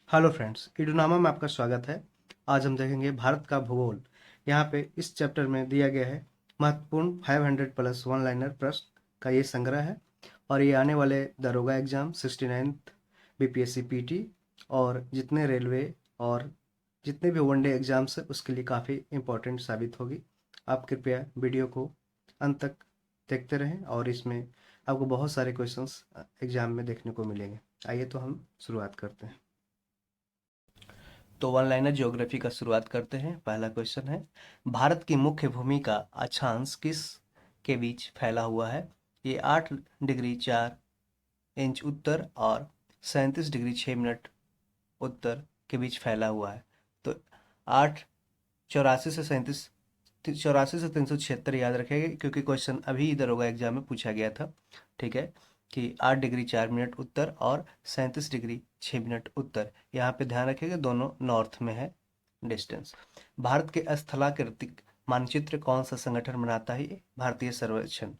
Hello friends, इडुनामा में आपका स्वागत है। आज हम देखेंगे भारत का भूगोल। यहाँ पे इस चैप्टर में दिया गया है महत्वपूर्ण 500 प्लस वन लाइनर प्रश्न का ये संग्रह है और ये आने वाले दरोगा एग्जाम 69th बीपीएससी पीटी और जितने रेलवे और जितने भी वनडे एग्जाम्स है उसके लिए काफ़ी इम्पोर्टेंट साबित होगी। आप कृपया वीडियो को अंत तक देखते रहें और इसमें आपको बहुत सारे क्वेश्चंस एग्जाम में देखने को मिलेंगे। आइए तो हम शुरुआत करते हैं। तो वन लाइनर ज्योग्राफी का शुरुआत करते हैं। पहला क्वेश्चन है, भारत की मुख्य भूमि का अक्षांश किस के बीच फैला हुआ है? ये 8 डिग्री 4 इंच उत्तर और 37 डिग्री 6 मिनट उत्तर के बीच फैला हुआ है। तो 8 84 से 37 84 से 376 याद रखेंगे क्योंकि क्वेश्चन अभी इधर होगा एग्जाम में पूछा गया था। ठीक है कि 8 डिग्री 4 मिनट उत्तर और 37 डिग्री 6 मिनट उत्तर। यहाँ पे ध्यान रखिएगा दोनों नॉर्थ में है डिस्टेंस। भारत के स्थलाकृतिक मानचित्र कौन सा संगठन बनाता है? ये भारतीय सर्वेक्षण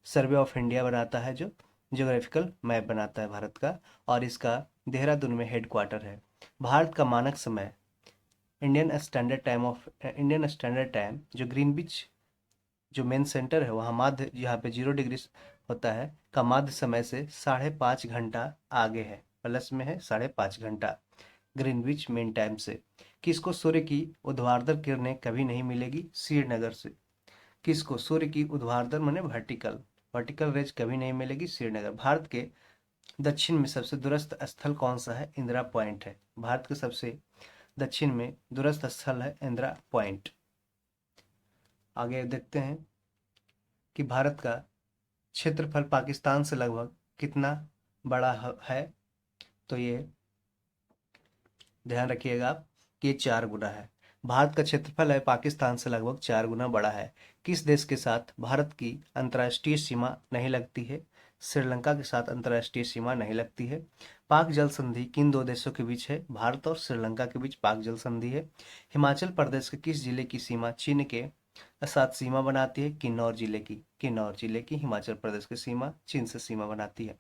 सर्वे ऑफ इंडिया बनाता है, जो ज्योग्राफिकल मैप बनाता है भारत का, और इसका देहरादून में हेडक्वार्टर है। भारत का मानक समय इंडियन स्टैंडर्ड टाइम जो ग्रीनविच जो मेन सेंटर है वहाँ माध्य जहाँ पे 0 डिग्री होता है का माध्य समय से 5.5 घंटा आगे है, प्लस में है 5.5 घंटा ग्रीनविच मेन टाइम से। किसको सूर्य की ऊर्ध्वाधर किरणें कभी नहीं मिलेगी? श्रीनगर से। किसको सूर्य की ऊर्ध्वाधर माने वर्टिकल वर्टिकल रेज कभी नहीं मिलेगी? श्रीनगर। भारत के दक्षिण में सबसे दूरस्थ स्थल कौन सा है? इंदिरा पॉइंट है। भारत के सबसे दक्षिण में दूरस्थ स्थल है इंदिरा पॉइंट। आगे देखते हैं कि भारत का क्षेत्रफल पाकिस्तान से लगभग कितना बड़ा है? तो ये ध्यान रखिएगा आप कि ये 4 गुना है। भारत का क्षेत्रफल है पाकिस्तान से लगभग 4 गुना बड़ा है। किस देश के साथ भारत की अंतर्राष्ट्रीय सीमा नहीं लगती है? श्रीलंका के साथ अंतर्राष्ट्रीय सीमा नहीं लगती है। पाक जल संधि किन दो देशों के बीच है? भारत और श्रीलंका के बीच पाक जल संधि है। हिमाचल प्रदेश के किस जिले की सीमा चीन के साथ सीमा बनाती है? किन्नौर जिले की हिमाचल प्रदेश की सीमा चीन से सीमा बनाती है।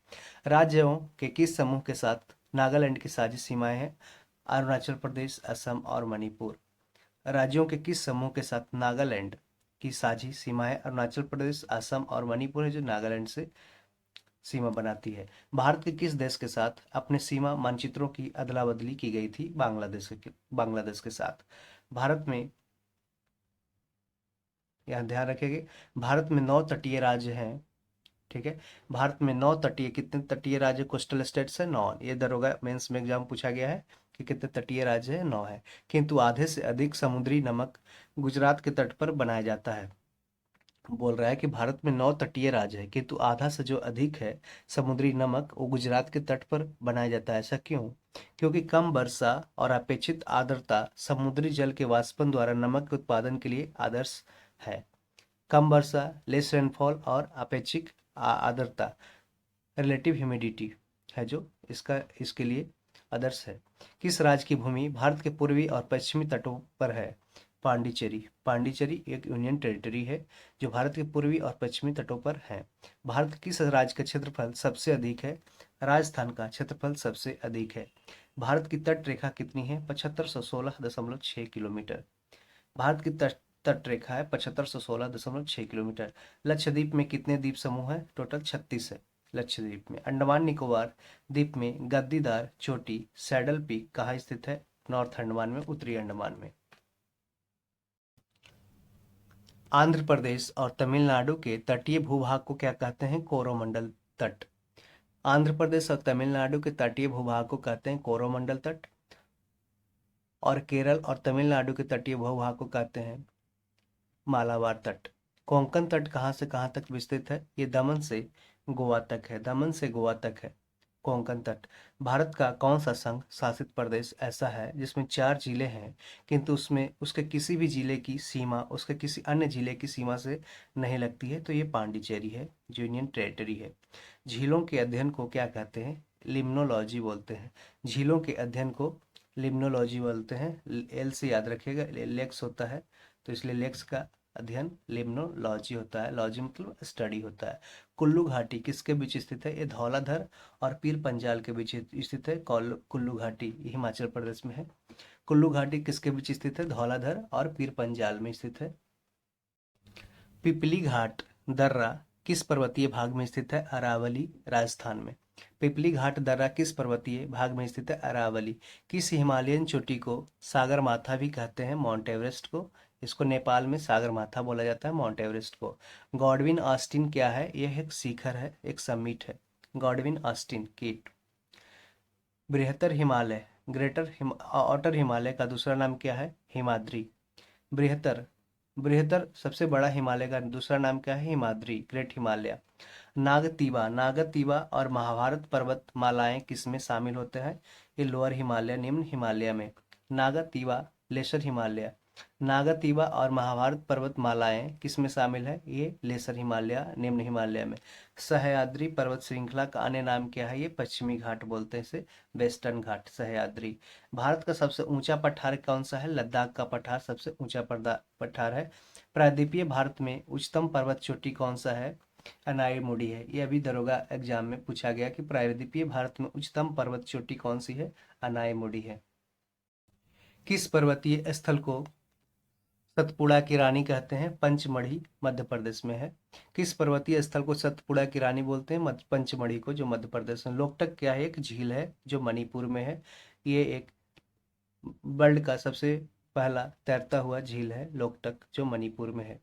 राज्यों के किस समूह के साथ नागालैंड की साझी सीमाएं हैं? अरुणाचल प्रदेश, असम और मणिपुर। राज्यों के किस समूह के साथ नागालैंड की साझी सीमा है? अरुणाचल प्रदेश, असम और मणिपुर है जो नागालैंड से सीमा बनाती है। भारत के किस देश के साथ अपने सीमा मानचित्रों की अदला बदली की गई थी? बांग्लादेश के साथ। भारत में यहाँ ध्यान रखेंगे भारत में 9 तटीय राज्य हैं। ठीक है, भारत में 9 तटीय कितने तटीय राज्य कोस्टल स्टेट्स है? 9। ये दरोगा मेंस में एग्जाम पूछा गया है कि कितने तटीय राज्य है? 9 है। किंतु आधे से अधिक समुद्री नमक गुजरात के तट पर बनाया जाता है। बोल रहा है कि भारत में 9 तटीय राज्य है किंतु आधा से जो अधिक है समुद्री नमक वो गुजरात के तट पर बनाया जाता है। ऐसा क्यों? क्योंकि कम वर्षा और अपेक्षित आर्द्रता समुद्री जल के वाष्पन द्वारा नमक के उत्पादन के लिए आदर्श है। कम वर्षा, लेस रेनफॉल और अपेक्षित आर्द्रता रिलेटिव ह्यूमिडिटी है जो इसका इसके लिए आदर्श है। किस राज्य की भूमि भारत के पूर्वी और पश्चिमी तटों पर है? पांडिचेरी एक यूनियन टेरिटरी है जो भारत के पूर्वी और पश्चिमी तटों पर है। भारत के किस राज्य का क्षेत्रफल सबसे अधिक है? राजस्थान का क्षेत्रफल सबसे अधिक है। भारत की तट रेखा कितनी है? 7516.6 किलोमीटर। भारत की तट रेखा है 7516.6 किलोमीटर। लक्षद्वीप में कितने द्वीप समूह है? टोटल 36 है। लक्षद्वीप में अंडमान निकोबार द्वीप में गद्दीदार चोटी सैडल पीक कहाँ स्थित है? नॉर्थ अंडमान में, उत्तरी अंडमान में। आंध्र प्रदेश और तमिलनाडु के तटीय भूभाग को क्या कहते हैं? कोरोमंडल तट। आंध्र प्रदेश और तमिलनाडु के तटीय भूभाग को कहते हैं कोरोमंडल तट, और केरल और तमिलनाडु के तटीय भूभाग को कहते हैं मालाबार तट। कोंकण तट कहाँ से कहाँ तक विस्तृत है? ये दमन से गोवा तक है। दमन से गोवा तक है कोंकण तट। भारत का कौन सा संघ शासित प्रदेश ऐसा है जिसमें 4 जिले हैं किंतु उसमें उसके किसी भी जिले की सीमा उसके किसी अन्य जिले की सीमा से नहीं लगती है? तो ये पांडिचेरी है जो यूनियन टेरिटरी है। झीलों के अध्ययन को क्या कहते हैं? लिम्नोलॉजी बोलते हैं। झीलों के अध्ययन को लिम्नोलॉजी बोलते हैं। एल से याद रखिएगा, लेक्स होता है तो इसलिए लेक्स का अध्ययन, लिम्नोलॉजी होता है, लॉजी मतलब स्टडी होता है। कुल्लू घाटी किसके बीच स्थित है? ये धौलाधर और पीर पंजाल के बीच स्थित है। कुल्लू घाटी हिमाचल प्रदेश में है। कुल्लू घाटी किसके बीच स्थित है? धौलाधर और पीर पंजाल में स्थित है। पिपली घाट दर्रा किस पर्वतीय भाग में स्थित है? अरावली राजस्थान में। पिपली घाट दर्रा किस पर्वतीय भाग में स्थित है? अरावली। किस हिमालयन चोटी को सागर माथा भी कहते हैं? माउंट एवरेस्ट को। इसको नेपाल में सागर माथा बोला जाता है, माउंट एवरेस्ट को। गॉडविन ऑस्टिन क्या है? यह एक शिखर है, एक समिट है। गॉडविन ऑस्टिन कीट। बृहत्तर हिमालय ऑटर हिमालय का दूसरा नाम क्या है? हिमाद्री। बृहत्तर बृहत्तर सबसे बड़ा हिमालय का दूसरा नाम क्या है? हिमाद्री, ग्रेट हिमालय। नागतीवा और महाभारत पर्वत मालाएं किसमें शामिल होते हैं? ये लोअर हिमालय, निम्न हिमालय में। नागतीवा लेसर हिमालय। नागतीवा और महाभारत पर्वत मालाएं किसमें शामिल है? ये लेसर हिमालय, निम्न हिमालय में। सह्याद्री पर्वत श्रृंखला का अन्य नाम क्या है? ये पश्चिमी घाट बोलते हैं इसे, वेस्टर्न घाट, सह्याद्री। भारत का सबसे ऊंचा पठार कौन सा है? लद्दाख का पठार सबसे ऊंचा पठार है। प्रायद्वीपीय भारत में उच्चतम पर्वत चोटी कौन सा है? अनाई है। ये अभी दरोगा एग्जाम में पूछा गया कि प्रायद्वीपीय भारत में उच्चतम पर्वत चोटी कौन सी है? अनाई है। किस पर्वतीय स्थल को सतपुड़ा की रानी कहते हैं? पंचमढ़ी मध्य प्रदेश में है। किस पर्वतीय स्थल को सतपुड़ा की रानी बोलते हैं? पंचमढ़ी को, जो मध्य प्रदेश में। लोकटक क्या है? एक झील है जो मणिपुर में है। ये एक वर्ल्ड का सबसे पहला तैरता हुआ झील है, लोकटक, जो मणिपुर में है।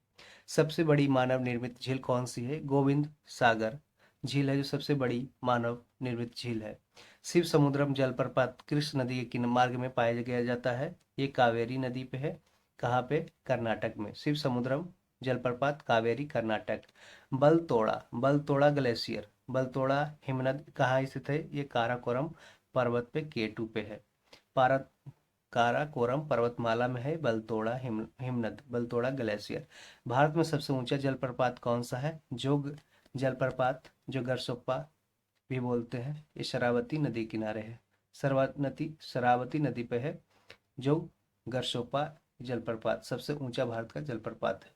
सबसे बड़ी मानव निर्मित झील कौन सी है? गोविंद सागर झील है जो सबसे बड़ी मानव निर्मित झील है। शिव समुद्रम जलप्रपात किस नदी के किनारे मार्ग में पाया गया जाता है? ये कावेरी नदी पे है। कहाँ पे? कर्नाटक में। शिव समुद्रम जलप्रपात कावेरी, कर्नाटक। बलतोड़ा ग्लेशियर, बलतोड़ा हिमनद कहाँ स्थित है? ये काराकोरम पर्वत पे, K2 पे है। पारा काराकोरम पर्वतमाला में है बलतोड़ा हिमनद, बलतोड़ा ग्लेशियर। भारत में सबसे ऊंचा जलप्रपात कौन सा है? जोग जलप्रपात, जो गरसोप्पा भी बोलते हैं, ये शरावती नदी किनारे है। शरावती नदी पे है जो गरसोप्पा जलप्रपात, सबसे ऊंचा भारत का जलप्रपात है।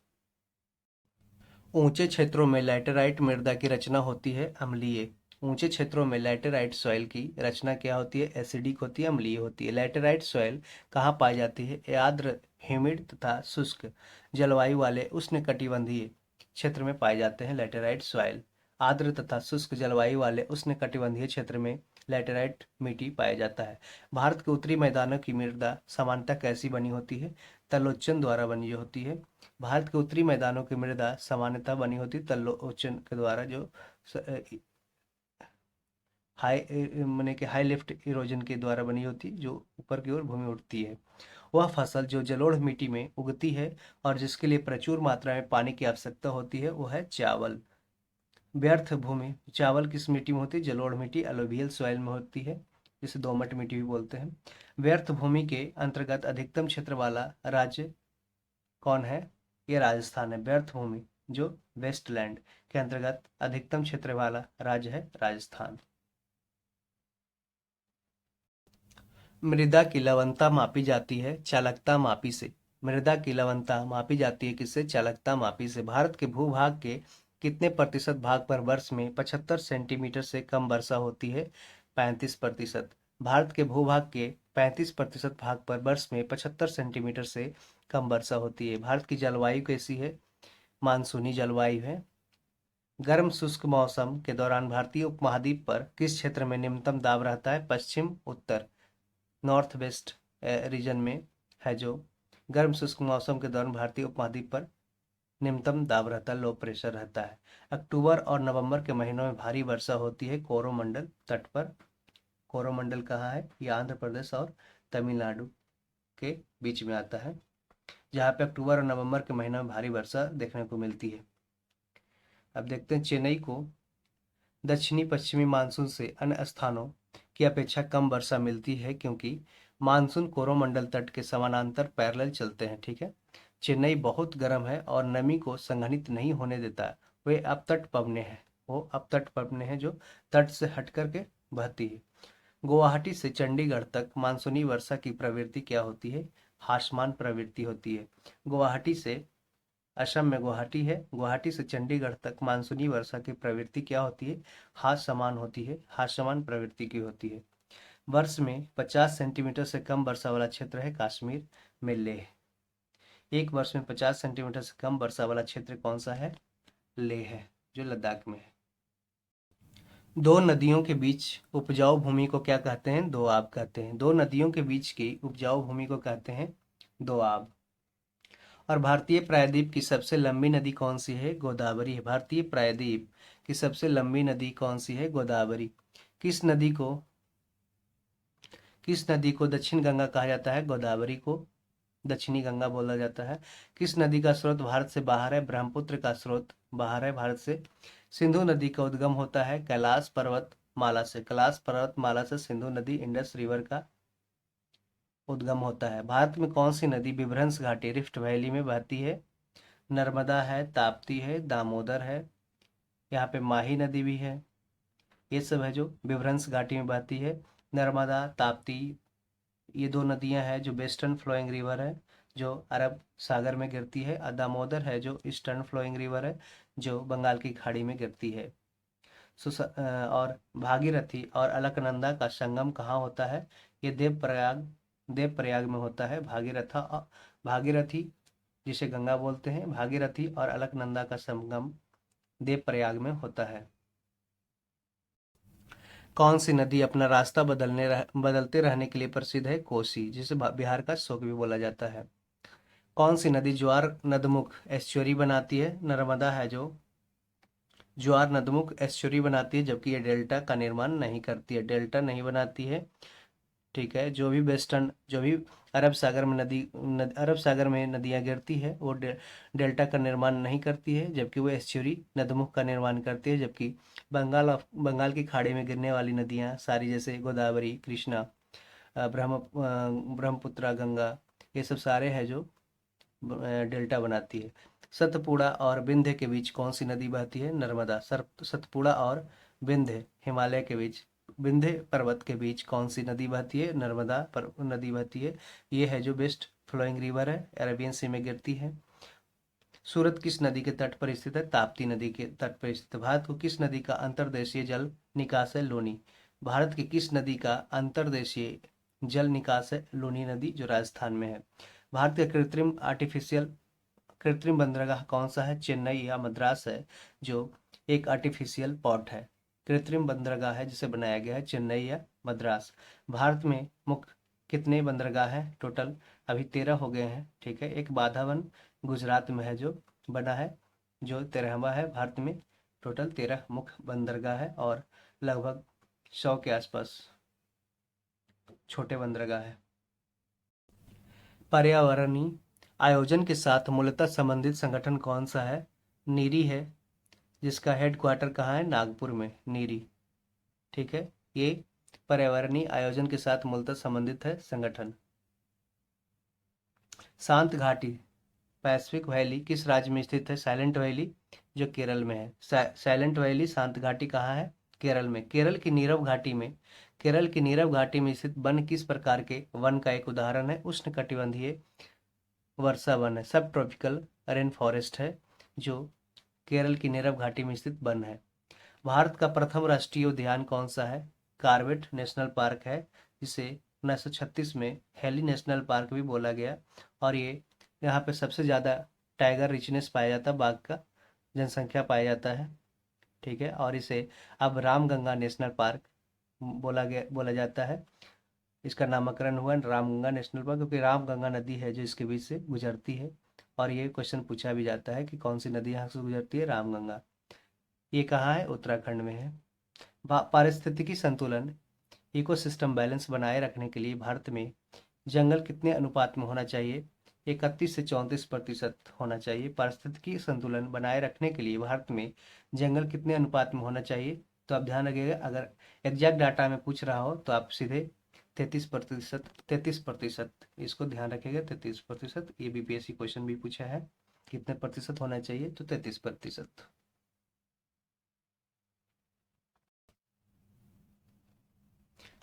ऊंचे क्षेत्रों में लैटेराइट मृदा की रचना होती है अम्लीय। ऊंचे क्षेत्रों में लैटेराइट सॉइल की रचना क्या होती है? एसिडिक होती है, अम्लीय होती है। लैटेराइट सॉइल कहाँ पाई जाती है? आर्द्र, ह्यूमिड तथा शुष्क जलवायु वाले उष्णकटिबंधीय क्षेत्र में पाए जाते हैं लैटेराइट सॉइल। आर्द्र तथा शुष्क जलवायु वाले उष्णकटिबंधीय क्षेत्र में लैटेराइट मिट्टी पाया जाता है। भारत के उत्तरी मैदानों की मृदा सामान्यतः कैसी बनी होती है? तलोचन द्वारा बनी होती है। भारत के उत्तरी मैदानों की मृदा सामान्यतः बनी होती तलोचन के द्वारा, जो माने कि हाई लिफ्ट इरोजन के द्वारा बनी होती, जो ऊपर की ओर भूमि उठती है। वह फसल जो जलोढ़ मिट्टी में उगती है और जिसके लिए प्रचुर मात्रा में पानी की आवश्यकता होती है, वो है चावल। व्यर्थ भूमि चावल किस मिट्टी में होती है? जलोढ़ मिट्टी, एलोवियल सॉइल में होती है, जिसे दोमट मिट्टी भी बोलते हैं। व्यर्थ भूमि के अंतर्गत अधिकतम क्षेत्र वाला राज्य कौन है? ये राजस्थान है। व्यर्थ भूमि जो वेस्टलैंड के अंतर्गत अधिकतम क्षेत्र वाला राज्य है राजस्थान। मृदा की लवणता मापी जाती है चालकता मापी से। मृदा की लवणता मापी जाती है किससे? चालकता मापी से। भारत के भूभाग के कितने प्रतिशत भाग पर वर्ष में 75 सेंटीमीटर से कम वर्षा होती है? 35%। भारत के भूभाग के 35% भाग पर वर्ष में 75 सेंटीमीटर से कम वर्षा होती है। भारत की जलवायु कैसी है? मानसूनी जलवायु है। गर्म शुष्क मौसम के दौरान भारतीय उपमहाद्वीप पर किस क्षेत्र में निम्नतम दाब रहता है? पश्चिम उत्तर, नॉर्थ वेस्ट रीजन में है, जो गर्म शुष्क मौसम के दौरान भारतीय उपमहाद्वीप पर निम्नतम दाब रहता है, लो प्रेशर रहता है। अक्टूबर और नवंबर के महीनों में भारी वर्षा होती है कोरोमंडल तट पर। कोरोमंडल कहाँ है? ये आंध्र प्रदेश और तमिलनाडु के बीच में आता है, जहाँ पे अक्टूबर और नवंबर के महीनों में भारी वर्षा देखने को मिलती है। अब देखते हैं चेन्नई को दक्षिणी पश्चिमी मानसून से अन्य स्थानों की अपेक्षा कम वर्षा मिलती है, क्योंकि मानसून कोरोमंडल तट के समानांतर पैरेलल चलते हैं। ठीक है। चेन्नई बहुत गर्म है और नमी को संघनित नहीं होने देता है। वे अपतट पवने हैं, जो तट से हट करके बहती है। गुवाहाटी से चंडीगढ़ तक मानसूनी वर्षा की प्रवृत्ति क्या होती है? हासमान प्रवृत्ति होती है। गुवाहाटी से असम में गुवाहाटी है। गुवाहाटी से चंडीगढ़ तक मानसूनी वर्षा की प्रवृत्ति क्या होती है? हाथ समान होती है, हाथ समान प्रवृत्ति की होती है। वर्ष में 50 सेंटीमीटर से कम वर्षा वाला क्षेत्र है कश्मीर में लेह। एक वर्ष में 50 सेंटीमीटर से कम वर्षा वाला क्षेत्र कौन सा है? लेह है, जो लद्दाख में है। दो नदियों के बीच उपजाऊ भूमि को क्या कहते हैं? दोआब कहते हैं। दो नदियों के बीच की उपजाऊ भूमि को कहते हैं दोआब। और भारतीय प्रायद्वीप की सबसे लंबी नदी कौन सी है? गोदावरी है। भारतीय प्रायद्वीप की सबसे लंबी नदी कौन सी है? गोदावरी। किस नदी को किस नदी को दक्षिण गंगा कहा जाता है? गोदावरी को दक्षिणी गंगा बोला जाता है। किस नदी का स्रोत भारत से बाहर है? ब्रह्मपुत्र का स्रोत बाहर है भारत से। सिंधु नदी का उद्गम होता है कैलाश पर्वत माला से। कैलाश पर्वत माला से सिंधु नदी इंडस रिवर का उद्गम होता है। भारत में कौन सी नदी विभ्रंश घाटी रिफ्ट वैली में बहती है? नर्मदा है, ताप्ती है, दामोदर है, यहाँ पे माही नदी भी है। ये सब है जो विभ्रंश घाटी में बहती है। नर्मदा, ताप्ती, ये दो नदियां हैं जो वेस्टर्न फ्लोइंग रिवर है, जो अरब सागर में गिरती है। और दामोदर है जो ईस्टर्न फ्लोइंग रिवर है, जो बंगाल की खाड़ी में गिरती है। और भागीरथी और अलकनंदा का संगम कहाँ होता है? ये देवप्रयाग में होता है। भागीरथी जिसे गंगा बोलते हैं, भागीरथी और अलकनंदा का संगम देवप्रयाग में होता है। कौन सी नदी अपना रास्ता बदलते रहने के लिए प्रसिद्ध है? कोसी, जिसे बिहार का शोक भी बोला जाता है। कौन सी नदी ज्वार नदमुख एस्चुरी बनाती है? नर्मदा है जो ज्वार नदमुख एस्चुरी बनाती है, जबकि ये डेल्टा का निर्माण नहीं करती है, डेल्टा नहीं बनाती है। ठीक है, जो भी अरब सागर में नदियां गिरती है वो डेल्टा का निर्माण नहीं करती है, जबकि वो एस्चुरी नदमुख का निर्माण करती है। जबकि बंगाल की खाड़ी में गिरने वाली नदियां सारी, जैसे गोदावरी, कृष्णा, ब्रह्मपुत्रा, गंगा, ये सब सारे हैं जो डेल्टा बनाती है। सतपुड़ा और विंध्य के बीच कौन सी नदी बहती है? नर्मदा। सतपुड़ा और विंध्य हिमालय के बीच, विंध्य पर्वत के बीच कौन सी नदी बहती है? नर्मदा नदी बहती है। ये है जो बेस्ट फ्लोइंग रिवर है, अरेबियन सी में गिरती है। सूरत किस नदी के तट पर स्थित है? ताप्ती नदी के तट पर स्थित है। भारत को किस नदी का अंतर्देशीय जल निकास है? लूनी। भारत की किस नदी का अंतर्देशीय जल निकास है? लूनी नदी, जो राजस्थान में है। भारत का कृत्रिम बंदरगाह कौन सा है? चेन्नई या मद्रास है, जो एक आर्टिफिशियल पोर्ट है। कृत्रिम बंदरगाह है जिसे बनाया गया है चेन्नई या मद्रास। भारत में मुख्य कितने बंदरगाह हैं टोटल? अभी 13 हो गए हैं। ठीक है, एक बाधावन गुजरात में है जो बना है, जो 13वां है। भारत में टोटल 13 मुख्य बंदरगाह है और लगभग 100 के आसपास छोटे बंदरगाह है। पर्यावरणीय आयोजन के साथ मूलतः संबंधित संगठन कौन सा है? नीरी है, जिसका हेडक्वार्टर कहाँ है? नागपुर में, नीरी। ठीक है, ये पर्यावरणीय आयोजन के साथ मूलतः संबंधित है संगठन। शांत घाटी पैसिफिक वैली किस राज्य में स्थित है? साइलेंट वैली, जो केरल में है। साइलेंट वैली शांत घाटी कहाँ है? केरल में। केरल की नीरव घाटी में स्थित वन किस प्रकार के वन का एक उदाहरण है? उष्णकटिबंधीय वर्षा वन है, सब ट्रॉपिकल रेन फॉरेस्ट है, जो केरल की नीरव घाटी में स्थित वन है। भारत का प्रथम राष्ट्रीय उद्यान कौन सा है? कार्बेट नेशनल पार्क है, जिसे 1936 में हेली नेशनल पार्क भी बोला गया। और ये यहाँ पे सबसे ज़्यादा टाइगर रिचनेस पाया जाता है, बाघ का जनसंख्या पाया जाता है। ठीक है, और इसे अब रामगंगा नेशनल पार्क बोला जाता है। इसका नामकरण हुआ रामगंगा नेशनल पार्क, क्योंकि रामगंगा नदी है जो इसके बीच से गुजरती है। और ये क्वेश्चन पूछा भी जाता है कि कौन सी नदी यहाँ से गुजरती है? रामगंगा। ये कहाँ है? उत्तराखंड में है। पारिस्थितिकी संतुलन इकोसिस्टम बैलेंस बनाए रखने के लिए भारत में जंगल कितने अनुपात में होना चाहिए? 31 से 34% होना चाहिए। पारिस्थितिकी संतुलन बनाए रखने के लिए भारत में जंगल कितने अनुपात में होना चाहिए? तो आप ध्यान रखिएगा, अगर एग्जैक्ट डाटा में पूछ रहा हो तो आप सीधे 33%, इसको ध्यान रखिएगा, 33%। ये बीपीएससी क्वेश्चन भी पूछा है, कितने प्रतिशत होना चाहिए? तो 33%।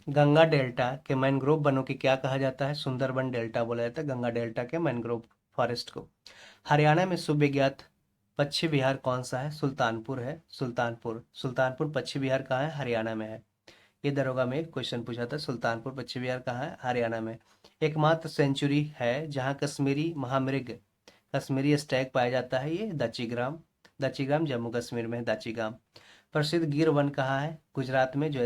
गंगा डेल्टा के मैंग्रोव वनों की क्या कहा जाता है? सुंदरबन डेल्टा बोला जाता है गंगा डेल्टा के मैंग्रोव फॉरेस्ट को। हरियाणा में सुविज्ञात पक्षी विहार कौन सा है? सुल्तानपुर है, सुल्तानपुर। सुल्तानपुर पक्षी विहार कहाँ है? हरियाणा में है। ये दरोगा में क्वेश्चन पूछा था, सुल्तानपुर पक्षी विहार कहाँ है? हरियाणा में। एकमात्र सेंचुरी है जहाँ कश्मीरी महामृग, कश्मीरी स्टैग पाया जाता है, ये दाचीग्राम। दाचीग्राम जम्मू कश्मीर में है, दाचीग्राम। प्रसिद्ध गिर वन कहाँ है? गुजरात में, जो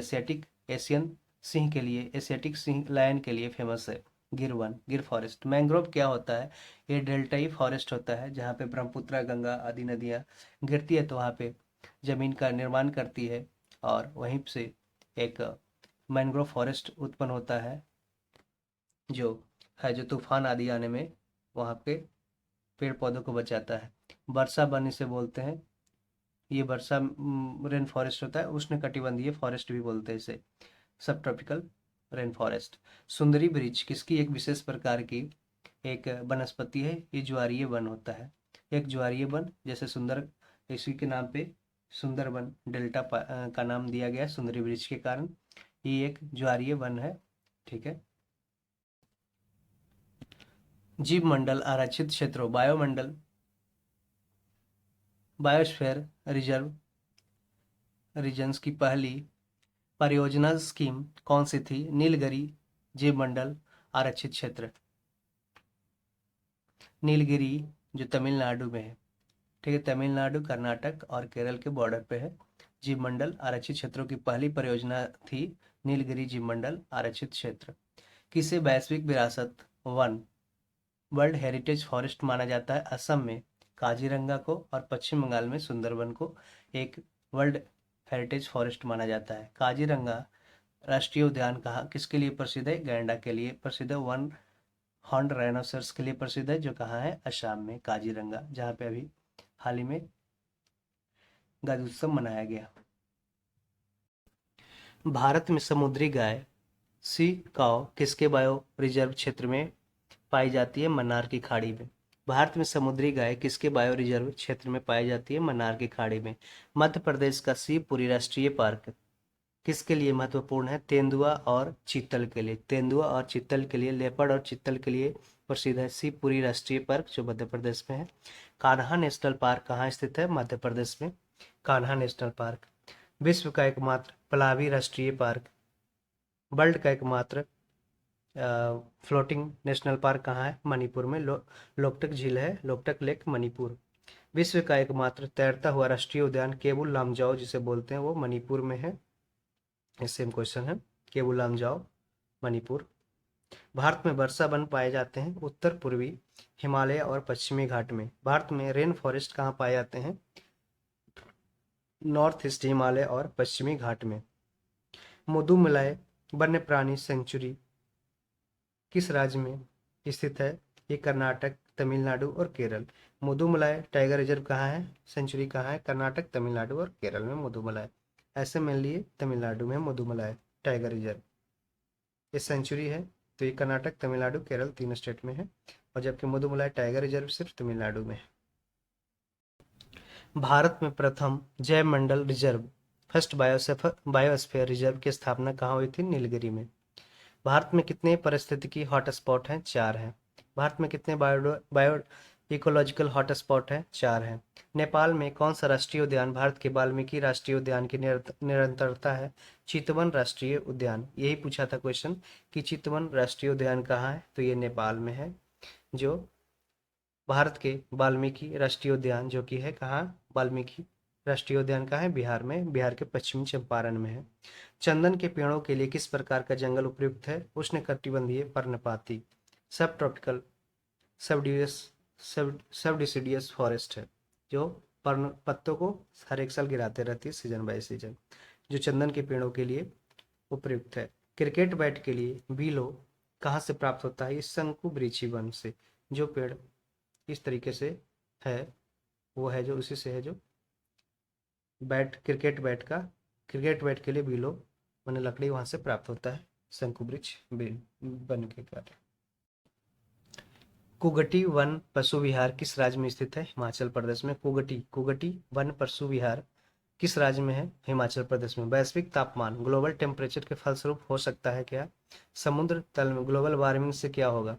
एशियन सिंह के लिए, एशियाटिक सिंह लायन के लिए फेमस है, गिर वन, गिर फॉरेस्ट। मैंग्रोव क्या होता है? ये डेल्टाई फॉरेस्ट होता है, जहाँ पे ब्रह्मपुत्र, गंगा आदि नदियाँ गिरती है तो वहाँ पे जमीन का निर्माण करती है और वहीं से एक मैंग्रोव फॉरेस्ट उत्पन्न होता है, जो तूफान आदि आने में वहाँ पे पेड़ पौधों को बचाता है। वर्षा वन इसे बोलते हैं, ये वर्षा रेन फॉरेस्ट होता है, उष्णकटिबंधीय फॉरेस्ट भी बोलते हैं इसे, सब ट्रॉपिकल रेन फॉरेस्ट। सुंदरी वृक्ष किसकी एक विशेष प्रकार की एक वनस्पति है? ये ज्वारीय वन होता है, एक ज्वारीय वन, जैसे सुंदर, इसी के नाम पे सुंदरबन डेल्टा का नाम दिया गया सुंदरी वृक्ष के कारण। ये एक ज्वारीय वन है, ठीक है। जीव मंडल आरक्षित क्षेत्रों, बायोमंडल, बायोस्फीयर रिजर्व रीजन्स की पहली परियोजना स्कीम कौन सी थी? नीलगिरी जीव मंडल आरक्षित क्षेत्र, नीलगिरी जो तमिलनाडु में है, ठीक है, तमिलनाडु, कर्नाटक और केरल के बॉर्डर पे है। जीव मंडल आरक्षित क्षेत्रों की पहली परियोजना थी नीलगिरी जीव मंडल आरक्षित क्षेत्र। किसे वैश्विक विरासत वन, वर्ल्ड हेरिटेज फॉरेस्ट माना जाता है? असम में काजीरंगा को और पश्चिम बंगाल में सुंदरबन को एक वर्ल्ड हेरिटेज फॉरेस्ट माना जाता है। काजीरंगा राष्ट्रीय उद्यान कहाँ किसके लिए प्रसिद्ध है? गैंडा के लिए प्रसिद्ध है। वन हॉर्न राइनोसरस के लिए प्रसिद्ध है, जो कहाँ है? असम में, काजीरंगा, जहाँ पे अभी हाल ही में गज उत्सव मनाया गया। भारत में समुद्री गाय सी काऊ किसके बायो रिजर्व क्षेत्र में पाई जाती है? मन्नार की खाड़ी में। भारत में समुद्री गाय किसके बायो रिजर्व क्षेत्र में पाई जाती है? मन्नार की खाड़ी में। मध्य प्रदेश का शिवपुरी राष्ट्रीय पार्क किसके लिए महत्वपूर्ण है? तेंदुआ और चीतल के लिए, तेंदुआ और चीतल के लिए, लेपर्ड और चीतल के लिए प्रसिद्ध है शिवपुरी राष्ट्रीय पार्क, जो मध्य प्रदेश में है। कान्हा नेशनल पार्क कहाँ स्थित है? मध्य प्रदेश में, कान्हा नेशनल पार्क। विश्व का एकमात्र पलावी राष्ट्रीय पार्क, वर्ल्ड का एकमात्र फ्लोटिंग नेशनल पार्क कहाँ है? मणिपुर में, लोकटक झील है, लोकटक लेक, मणिपुर। विश्व का एकमात्र तैरता हुआ राष्ट्रीय उद्यान केबुल लामजाओ जिसे बोलते हैं, वो मणिपुर में है। ये सेम क्वेश्चन है, केबुल लामजाओ, मणिपुर। भारत में वर्षा वन पाए जाते हैं उत्तर पूर्वी हिमालय और पश्चिमी घाट में। भारत में रेन फॉरेस्ट कहाँ पाए जाते हैं? नॉर्थ ईस्ट हिमालय और पश्चिमी घाट में। मुदुमलाई वन्य प्राणी सेंचुरी किस राज्य में स्थित है? ये कर्नाटक, तमिलनाडु और केरल। मुदुमलाई टाइगर रिजर्व कहाँ है? सेंचुरी कहाँ है? कर्नाटक, तमिलनाडु और केरल में मुदुमलाई। ऐसे मान लिए तमिलनाडु में मुदुमलाई टाइगर रिजर्व, ये सेंचुरी है, तो ये कर्नाटक, तमिलनाडु, केरल तीन स्टेट में है, और जबकि मुदुमलाई टाइगर रिजर्व सिर्फ तमिलनाडु में है। भारत में प्रथम जैव मंडल रिजर्व, फर्स्ट बायोस्फीयर रिजर्व की स्थापना कहाँ हुई थी? नीलगिरी में। भारत में कितने पारिस्थितिकी हॉटस्पॉट हैं? 4 हैं। भारत में कितने बायो इकोलॉजिकल हॉटस्पॉट हैं? 4 हैं। नेपाल में कौन सा राष्ट्रीय उद्यान भारत के वाल्मीकि राष्ट्रीय उद्यान की निरंतरता है? चितवन राष्ट्रीय उद्यान। यही पूछा था क्वेश्चन कि चितवन राष्ट्रीय उद्यान कहाँ है, तो ये नेपाल में है। जो भारत के वाल्मीकि राष्ट्रीय उद्यान जो कि है कहाँ? वाल्मीकि राष्ट्रीय उद्यान कहाँ है? बिहार में, बिहार के पश्चिमी चंपारण में है। चंदन के पेड़ों के लिए किस प्रकार का जंगल उपयुक्त है? उष्णकटिबंधीय पर्णपाती, सब ट्रॉपिकल सबडिसिडियस फॉरेस्ट है, जो पर्ण पत्तों को हर एक साल गिराते रहती है, सीजन बाय सीजन, जो चंदन के पेड़ों के लिए उपयुक्त है। क्रिकेट बैट के लिए बीलो कहाँ से प्राप्त होता है? इस शंकु बृक्षी वन से। जो पेड़ इस तरीके से है वो है जो उसी से है, जो क्रिकेट बैट के लिए बीलो मैंने लकड़ी वहां से प्राप्त होता है, शंकु वृक्ष वन के कारण। कुगटी वन पशु विहार किस राज्य में स्थित है? हिमाचल प्रदेश में। कुगटी वन पशु विहार किस राज्य में है? हिमाचल प्रदेश में। वैश्विक तापमान ग्लोबल टेम्परेचर के फलस्वरूप हो सकता है क्या? समुद्र तल में ग्लोबल वार्मिंग से क्या होगा?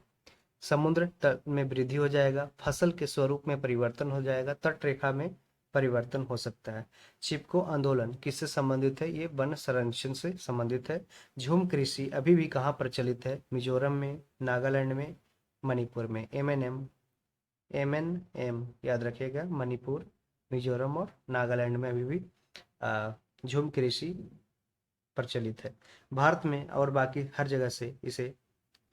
समुद्र तट में वृद्धि हो जाएगा, फसल के स्वरूप में परिवर्तन हो जाएगा, तट रेखा में परिवर्तन हो सकता है। चिपको आंदोलन किससे संबंधित है? ये वन संरक्षण से संबंधित है। झूम कृषि अभी भी कहाँ प्रचलित है? मिजोरम में, नागालैंड में, मणिपुर में। एम याद रखिएगा, मणिपुर, मिजोरम और नागालैंड में अभी भी झूम कृषि प्रचलित है। भारत में और बाकी हर जगह से इसे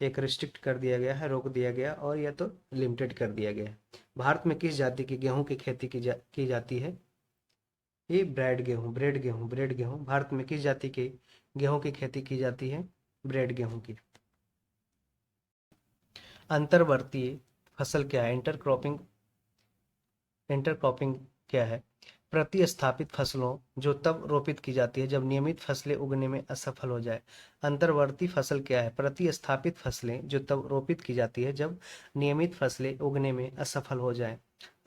एक रिस्ट्रिक्ट कर दिया गया है, रोक दिया गया, और या तो लिमिटेड कर दिया गया है। भारत में किस जाति की गेहूं की खेती की जाती है? ये ब्रेड गेहूं। भारत में किस जाति के गेहूं की खेती की जाती है? ब्रेड गेहूं की। अंतर्वर्तीय फसल क्या है? इंटरक्रॉपिंग क्या है? प्रतिस्थापित फसलों जो तब रोपित की जाती है जब नियमित फसलें उगने में असफल हो जाए। अंतर्वर्ती फसल क्या है? प्रतिस्थापित फसलें जो तब रोपित की जाती है जब नियमित फसलें उगने में असफल हो जाए।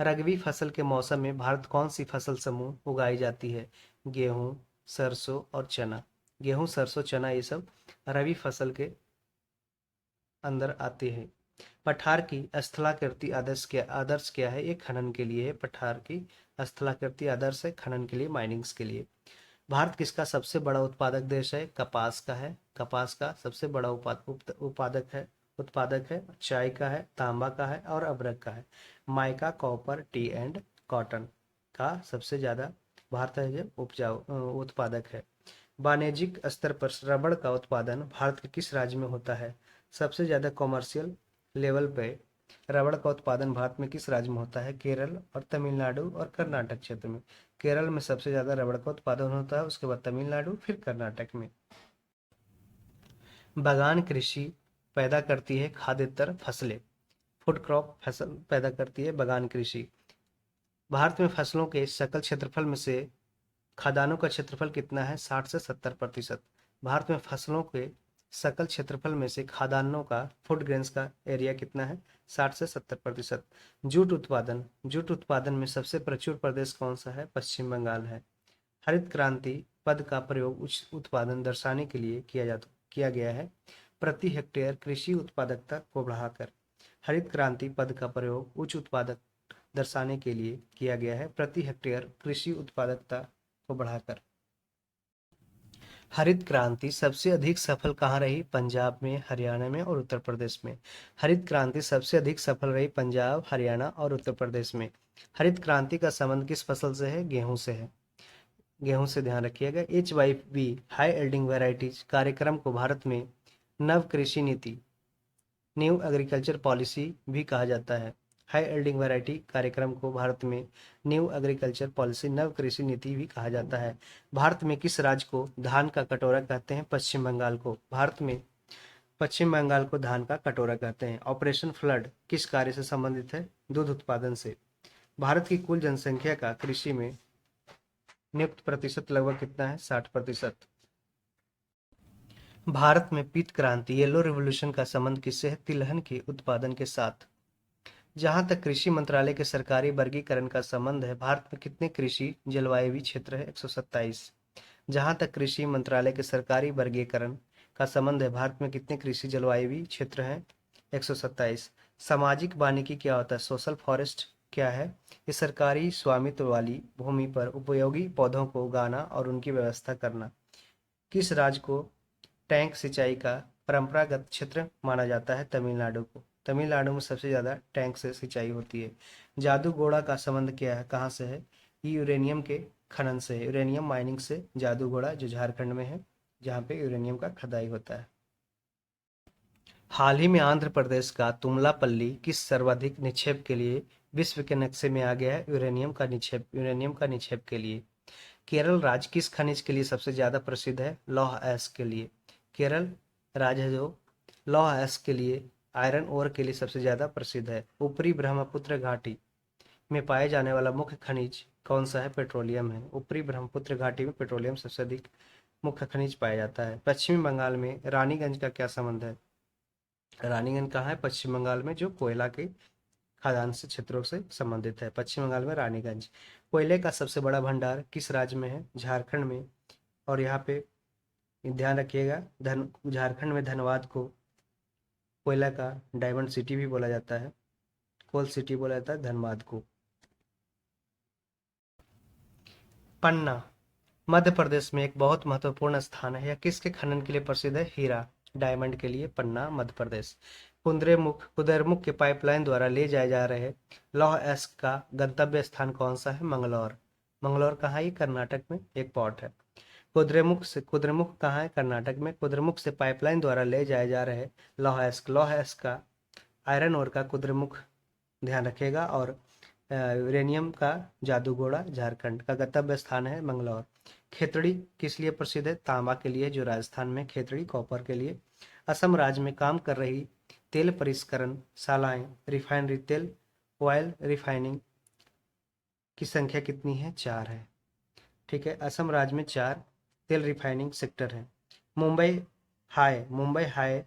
रबी फसल के मौसम में भारत कौन सी फसल समूह उगाई जाती है? गेहूं, सरसों और चना। गेहूं, सरसों, चना ये सब रबी फसल के अंदर आते हैं। पठार की स्थलाकृति आदर्श क्या है? ये खनन के लिए है। पठार की स्थलाकृति आदर्श है खनन के लिए, माइनिंग्स के लिए। भारत किसका सबसे बड़ा उत्पादक देश है? कपास का है। कपास का सबसे बड़ा उत्पादक है। चाय का है, तांबा का है और अदरक का है। Mica, copper, T and cotton का सबसे ज्यादा भारत है जो उत्पादक है। वाणिज्यिक स्तर पर रबड़ का उत्पादन भारत के किस राज्य में होता है? सबसे ज्यादा कॉमर्शियल लेवल पे रबड़ का उत्पादन भारत में किस राज्य में होता है? केरल और तमिलनाडु और कर्नाटक क्षेत्र में। केरल में सबसे ज्यादा रबड़ का उत्पादन होता है, उसके बाद तमिलनाडु, फिर कर्नाटक में। बागान कृषि पैदा करती है खाद्येतर फसलें। फूड क्रॉप फसल पैदा करती है बागान कृषि। भारत में फसलों के सकल क्षेत्रफल में से खदानों का क्षेत्रफल कितना है? 60 से 70%। भारत में फसलों के सकल क्षेत्रफल में से खाद्यान्नों का, फूड ग्रेन्स का एरिया कितना है? 60 से 70%। जूट उत्पादन में सबसे प्रचुर प्रदेश कौन सा है? पश्चिम बंगाल है। हरित क्रांति पद का प्रयोग उच्च उत्पादन दर्शाने के लिए किया गया है, प्रति हेक्टेयर कृषि उत्पादकता को बढ़ाकर। हरित क्रांति पद का प्रयोग उच्च उत्पादक दर्शाने के लिए किया गया है, प्रति हेक्टेयर कृषि उत्पादकता को बढ़ाकर। हरित क्रांति सबसे अधिक सफल कहाँ रही? पंजाब में, हरियाणा में और उत्तर प्रदेश में। हरित क्रांति सबसे अधिक सफल रही पंजाब, हरियाणा और उत्तर प्रदेश में। हरित क्रांति का संबंध किस फसल से है? गेहूं से है। गेहूं से ध्यान रखिएगा। HYV हाई एल्डिंग वेराइटीज कार्यक्रम को भारत में नव कृषि नीति, न्यू एग्रीकल्चर पॉलिसी भी कहा जाता है। हाई एल्डिंग वैरायटी कार्यक्रम को भारत में न्यू एग्रीकल्चर पॉलिसी, नव कृषि नीति भी कहा जाता है। भारत में किस राज्य को धान का कटोरा कहते हैं? पश्चिम बंगाल को। भारत में पश्चिम बंगाल को धान का कटोरा कहते हैं। ऑपरेशन फ्लड किस कार्य से संबंधित है? दूध उत्पादन से। भारत की कुल जनसंख्या का कृषि में नियुक्त प्रतिशत लगभग कितना है? 60%। भारत में पीत क्रांति, येलो रिवॉल्यूशन का संबंध किससे है? तिलहन के उत्पादन के साथ। जहां तक कृषि मंत्रालय के सरकारी वर्गीकरण का संबंध है, भारत में कितने कृषि जलवायु क्षेत्र है? 127। जहां तक कृषि मंत्रालय के सरकारी वर्गीकरण का संबंध है, भारत में कितने कृषि जलवायु क्षेत्र हैं? 127। सामाजिक वानिकी क्या होता है? सोशल फॉरेस्ट क्या है? ये सरकारी स्वामित्व वाली भूमि पर उपयोगी पौधों को उगाना और उनकी व्यवस्था करना। किस राज्य को टैंक सिंचाई का परंपरागत क्षेत्र माना जाता है? तमिलनाडु को। तमिलनाडु में सबसे ज्यादा टैंक से सिंचाई होती है। जादू घोड़ा का संबंध क्या है? कहाँ से है? ये यूरेनियम के खनन से है, यूरेनियम माइनिंग से। जादू घोड़ा जो झारखंड में है, जहाँ पे यूरेनियम का खुदाई होता है। हाल ही में आंध्र प्रदेश का तुमलापल्ली किस सर्वाधिक निक्षेप के लिए विश्व के नक्शे में आ गया है? यूरेनियम का निक्षेप के लिए। केरल राज्य किस खनिज के लिए सबसे ज्यादा प्रसिद्ध है? लौह अयस्क के लिए। केरल राज्य है जो लौह अयस्क के लिए, आयरन ओर के लिए सबसे ज्यादा प्रसिद्ध है। ऊपरी ब्रह्मपुत्र घाटी में पाए जाने वाला मुख्य खनिज कौन सा है? पेट्रोलियम है। ऊपरी ब्रह्मपुत्र घाटी में पेट्रोलियम सबसे अधिक मुख्य खनिज पाया जाता है। पश्चिमी बंगाल में रानीगंज का क्या संबंध है? रानीगंज कहाँ है? पश्चिम बंगाल में, जो कोयला के खदान से क्षेत्रों से संबंधित है। पश्चिम बंगाल में रानीगंज। कोयले का सबसे बड़ा भंडार किस राज्य में है? झारखंड में। और यहाँ पे ध्यान रखिएगा, झारखंड में धनबाद को कोयला का डायमंड सिटी भी बोला जाता है, कोल सिटी बोला जाता है धनबाद को। पन्ना मध्य प्रदेश में एक बहुत महत्वपूर्ण स्थान है। यह किसके खनन के लिए प्रसिद्ध है? हीरा डायमंड के लिए पन्ना मध्य प्रदेश। कुद्रेमुख के पाइपलाइन द्वारा ले जाए जा रहे लौह अयस्क का गंतव्य स्थान कौन सा है? मंगलौर। मंगलौर कहाँ है? ये कर्नाटक में एक पोर्ट है। कुद्रेमुख कहाँ है? कर्नाटक में। कुद्रेमुख से पाइपलाइन द्वारा ले जाए जा रहे लौह अयस्क का आयरन ओर का कुद्रेमुख ध्यान रखिएगा, और यूरेनियम का जादूगोड़ा झारखंड का गंतव्य स्थान है मंगलौर। खेतड़ी किस लिए प्रसिद्ध है? तांबा के लिए, जो राजस्थान में खेतड़ी कॉपर के लिए। असम राज्य में काम कर रही तेल परिष्करण शालाएं, रिफाइनरी तेल ऑयल रिफाइनिंग की संख्या कितनी है? 4 है। ठीक है, असम राज्य में 4 तेल रिफाइनिंग सेक्टर है। मुंबई हाई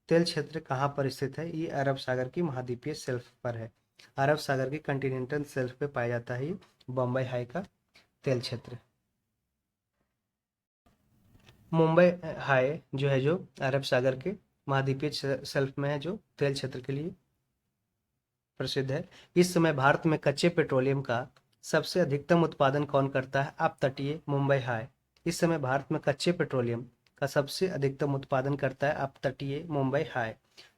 तेल क्षेत्र कहाँ पर स्थित है? ये अरब सागर की महाद्वीपीय शेल्फ पर है। अरब सागर की कंटिनेंटल शेल्फ पे पाया जाता है ये बम्बई हाई का तेल क्षेत्र। मुंबई हाई जो है, जो अरब सागर के महाद्वीपीय शेल्फ में है, जो तेल क्षेत्र के लिए प्रसिद्ध है। इस समय भारत में कच्चे पेट्रोलियम का सबसे अधिकतम उत्पादन कौन करता है? अपतटीय मुंबई हाई। इस समय भारत में कच्चे पेट्रोलियम का सबसे अधिकतम उत्पादन करता है अपतटीय मुंबई हाई।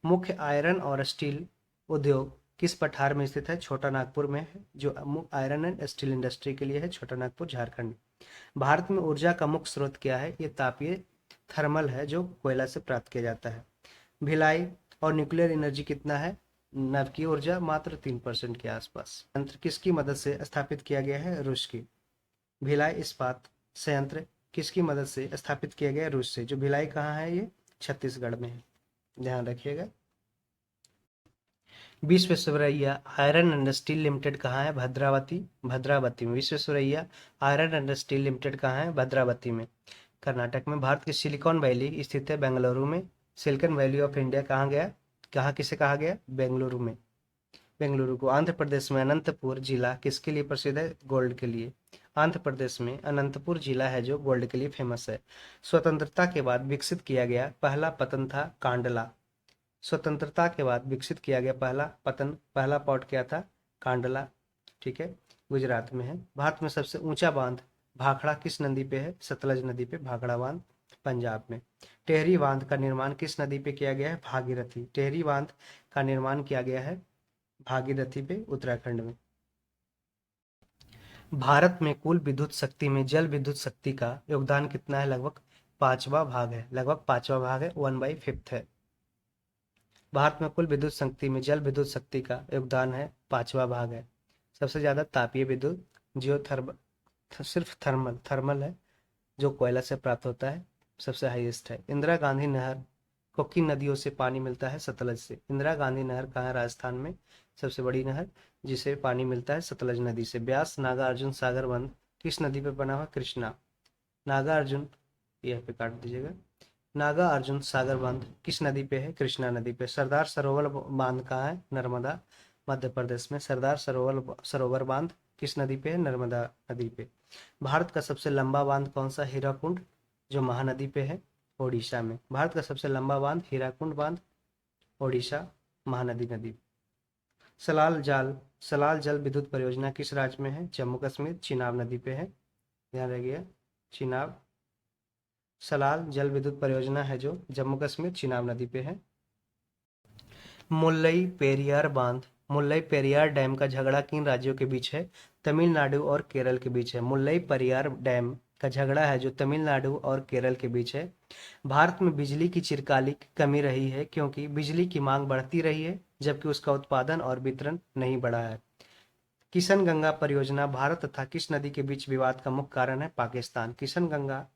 मुख्य आयरन और स्टील उद्योग किस पठार में स्थित है? छोटा नागपुर में है, जो आयरन एंड स्टील इंडस्ट्री के लिए है, छोटा नागपुर झारखंड। भारत में ऊर्जा का मुख्य स्रोत क्या है? ये तापीय थर्मल है, जो कोयला से प्राप्त किया जाता है। भिलाई और न्यूक्लियर एनर्जी कितना है? नवकीय ऊर्जा मात्र 3% के आसपास। यंत्र किसकी मदद से स्थापित किया गया है? रूस की। भिलाई इस्पात संयंत्र किसकी मदद से स्थापित किया गया है? रूस से। जो भिलाई कहाँ है? ये छत्तीसगढ़ में है, ध्यान रखिएगा। Visvesvaraya iron and steel limited कहाँ है? भद्रावती में। Visvesvaraya iron and steel limited कहाँ है? भद्रावती में, कर्नाटक में। भारत की सिलिकॉन वैली स्थित है बेंगलुरु में। सिलिकॉन वैली ऑफ इंडिया कहाँ गया? किसे कहा गया? बेंगलुरु में, बेंगलुरु को। आंध्र प्रदेश में अनंतपुर जिला किसके लिए प्रसिद्ध है? गोल्ड के लिए। आंध्र प्रदेश में अनंतपुर जिला है, जो गोल्ड के लिए फेमस है। स्वतंत्रता के बाद विकसित किया गया पहला पतन था कांडला। स्वतंत्रता के बाद विकसित किया गया पहला पोर्ट क्या था? कांडला। ठीक है, गुजरात में है। भारत में सबसे ऊंचा बांध भाखड़ा किस नदी पे है? सतलज नदी पे भाखड़ा बांध, पंजाब में। टेहरी बांध का निर्माण किस नदी पे किया गया है? भागीरथी। टेहरी बांध का निर्माण किया गया है भागीरथी पे, उत्तराखंड में। भारत में कुल विद्युत शक्ति में जल विद्युत शक्ति का योगदान कितना है? लगभग 5वां भाग है, लगभग 5वां भाग है, 1/5 है। भारत में कुल विद्युत शक्ति में जल विद्युत शक्ति का योगदान है 5वां भाग है। सबसे ज्यादा तापीय विद्युत जियोथर्मल, सिर्फ थर्मल है, जो कोयला से प्राप्त होता है, सबसे हाईएस्ट है। इंदिरा गांधी नहर को किन नदियों से पानी मिलता है? सतलज से। इंदिरा गांधी नहर कहाँ है? राजस्थान में, सबसे बड़ी नहर जिसे पानी मिलता है सतलज नदी से। ब्यास नागार्जुन सागर बंध किस नदी पे बना हुआ? कृष्णा। नागार्जुन, यह पे काट दीजिएगा। नागा अर्जुन सागर बांध किस नदी पे है? कृष्णा नदी पे। सरदार सरोवर बांध कहाँ है? नर्मदा, मध्य प्रदेश में। सरदार सरोवर बांध किस नदी पे है? नर्मदा नदी पे। भारत का सबसे लंबा बांध कौन सा? हीराकुंड, जो महानदी पे है, ओडिशा में। भारत का सबसे लंबा बांध हीराकुंड बांध, ओडिशा, महानदी नदी। सलाल जल विद्युत परियोजना किस राज्य में है? जम्मू कश्मीर, चिनाब नदी पे है, ध्यान रखिए, चिनाब। सलाल जल विद्युत परियोजना है जो जम्मू कश्मीर, चिनाब नदी पे है। मुल्लई पेरियार बांध, मुल्लई पेरियार डैम का झगड़ा किन राज्यों के बीच है? तमिलनाडु और केरल के बीच है। मुल्लई पेरियार डैम का झगड़ा है जो तमिलनाडु और केरल के बीच है। भारत में बिजली की चिरकालिक कमी रही है क्योंकि बिजली की मांग बढ़ती रही है, जबकि उसका उत्पादन और वितरण नहीं बढ़ा है। किशन गंगा परियोजना भारत तथा किस नदी के बीच विवाद का मुख्य कारण है? पाकिस्तान। किशन गंगा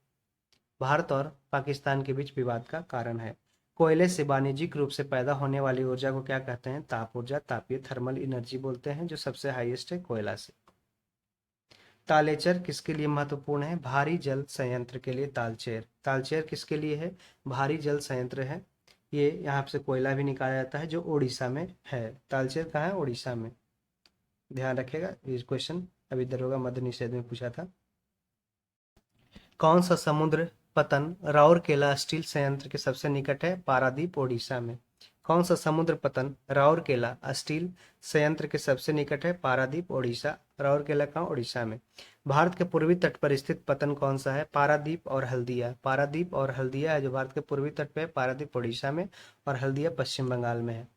भारत और पाकिस्तान के बीच विवाद का कारण है। कोयले से वाणिज्यिक रूप से पैदा होने वाली ऊर्जा को क्या कहते हैं? ताप ऊर्जा, तापीय थर्मल एनर्जी बोलते हैं, जो सबसे हाईएस्ट है कोयला से। तालेचर किसके लिए महत्वपूर्ण है? भारी जल संयंत्र के लिए तालचेर। तालचेर किसके लिए है? भारी जल संयंत्र है। ये यहाँ से कोयला भी निकाला जाता है, जो उड़ीसा में है। तालचेर कहाँ है? उड़ीसा में, ध्यान रखिएगा। ये क्वेश्चन अभी दरोगा मध्य निषेध में पूछा था। कौन सा समुद्र पतन राउरकेला स्टील संयंत्र के सबसे निकट है? पारादीप, ओडिशा में। कौन सा समुद्र पतन राउरकेला स्टील संयंत्र के सबसे निकट है? पारादीप, ओडिशा। राउरकेला कहाँ? ओडिशा में। भारत के पूर्वी तट पर स्थित पतन कौन सा है? पारादीप और हल्दिया। पारादीप और हल्दिया है जो भारत के पूर्वी तट पे है। पारादीप ओडिशा में और हल्दिया पश्चिम बंगाल में है।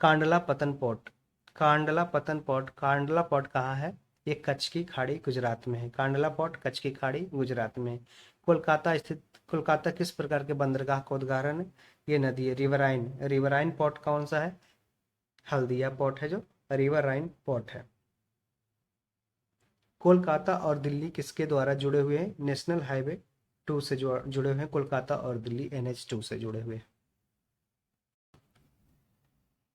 कांडला पतन पोर्ट, कांडला पतन पोर्ट, कांडला पोर्ट कहाँ है? ये कच्छ की खाड़ी गुजरात में है। कांडला पोर्ट कच्छ की खाड़ी गुजरात में है। कोलकाता स्थित, कोलकाता किस प्रकार के बंदरगाह का उदाहरण है? ये नदी है रिवराइन। रिवराइन पोर्ट कौन सा है? हल्दिया पोर्ट है जो रिवराइन पोर्ट है। कोलकाता और दिल्ली किसके द्वारा जुड़े हुए हैं? नेशनल हाईवे 2 से जुड़े हुए हैं। कोलकाता और दिल्ली NH2 से जुड़े हुए हैं।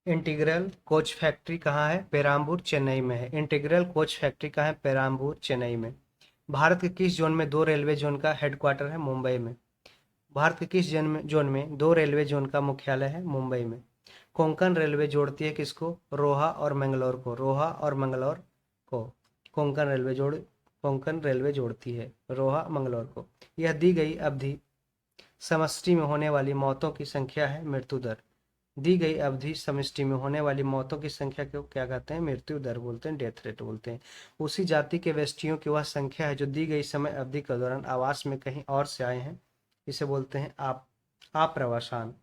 इंटीग्रल कोच फैक्ट्री कहाँ है? पेराम्बूर चेन्नई में है। इंटीग्रल कोच फैक्ट्री कहाँ है? पेराम्बूर चेन्नई में। भारत के किस जोन में 2 रेलवे जोन का हेडक्वार्टर है? मुंबई में। भारत के किस जोन में 2 रेलवे जोन का मुख्यालय है? मुंबई में। कोंकण रेलवे जोड़ती है किसको? रोहा और मंगलौर को। रोहा और मंगलौर को कोंकण रेलवे जोड़ती है रोहा मंगलौर को। यह दी गई अवधि समष्टि में होने वाली मौतों की संख्या है मृत्यु दर। दी गई अवधि समष्टि में होने वाली मौतों की संख्या को क्या कहते हैं? मृत्यु दर बोलते हैं, डेथ रेट बोलते हैं। उसी जाति के व्यक्तियों की वह संख्या है जो दी गई समय अवधि के दौरान आवास में कहीं और से आए हैं। इसे बोलते हैं आप्रवासान,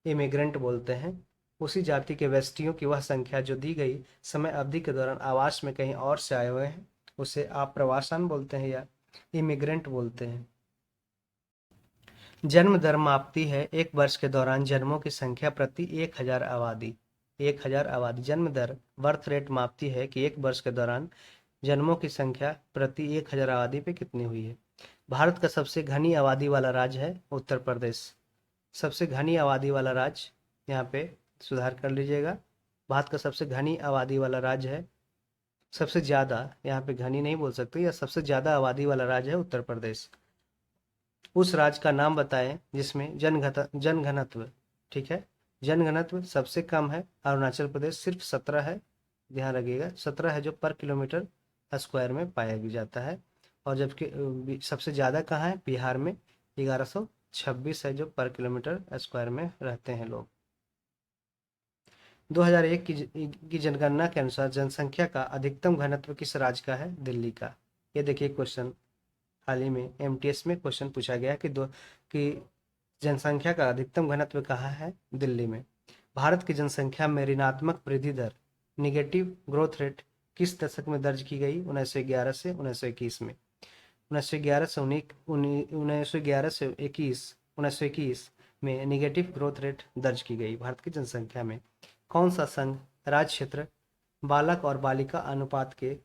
इमिग्रेंट बोलते हैं। उसी जाति के व्यक्तियों की वह संख्या जो दी गई समय अवधि के दौरान आवास में कहीं और से आए हुए हैं, उसे आप्रवासन बोलते हैं या इमिग्रेंट बोलते हैं। जन्म दर मापती है एक वर्ष के दौरान जन्मों की संख्या प्रति 1000 आबादी। 1000 आबादी जन्म दर, बर्थ रेट मापती है कि एक वर्ष के दौरान जन्मों की संख्या प्रति 1000 आबादी पे कितनी हुई है। भारत का सबसे घनी आबादी वाला राज्य है उत्तर प्रदेश। सबसे घनी आबादी वाला राज्य, यहाँ पे सुधार कर लीजिएगा। भारत का सबसे घनी आबादी वाला राज्य है, सबसे ज़्यादा, यहाँ पे घनी नहीं बोल सकते, या सबसे ज़्यादा आबादी वाला राज्य है उत्तर प्रदेश। उस राज्य का नाम बताएं जिसमें जनघनत्व, ठीक है, जनघनत्व सबसे कम है अरुणाचल प्रदेश, सिर्फ 17 है। ध्यान रखिएगा 17 है जो पर किलोमीटर स्क्वायर में पाया भी जाता है। और जबकि सबसे ज़्यादा कहाँ है? बिहार में 1126 है जो पर किलोमीटर स्क्वायर में रहते हैं लोग। 2001 की जनगणना के अनुसार जनसंख्या का अधिकतम घनत्व किस राज्य का है? दिल्ली का। ये देखिए क्वेश्चन हाल ही में MTS में क्वेश्चन पूछा गया कि जनसंख्या का अधिकतम घनत्व कहाँ है? दिल्ली में। भारत की जनसंख्या में ऋणात्मक वृद्धि दर, निगेटिव ग्रोथ रेट किस दशक में दर्ज की गई? 1911 से 1921 में। 1911 में निगेटिव ग्रोथ रेट दर्ज की गई भारत की जनसंख्या में। कौन सा संघ राज्य क्षेत्र बालक और बालिका अनुपात के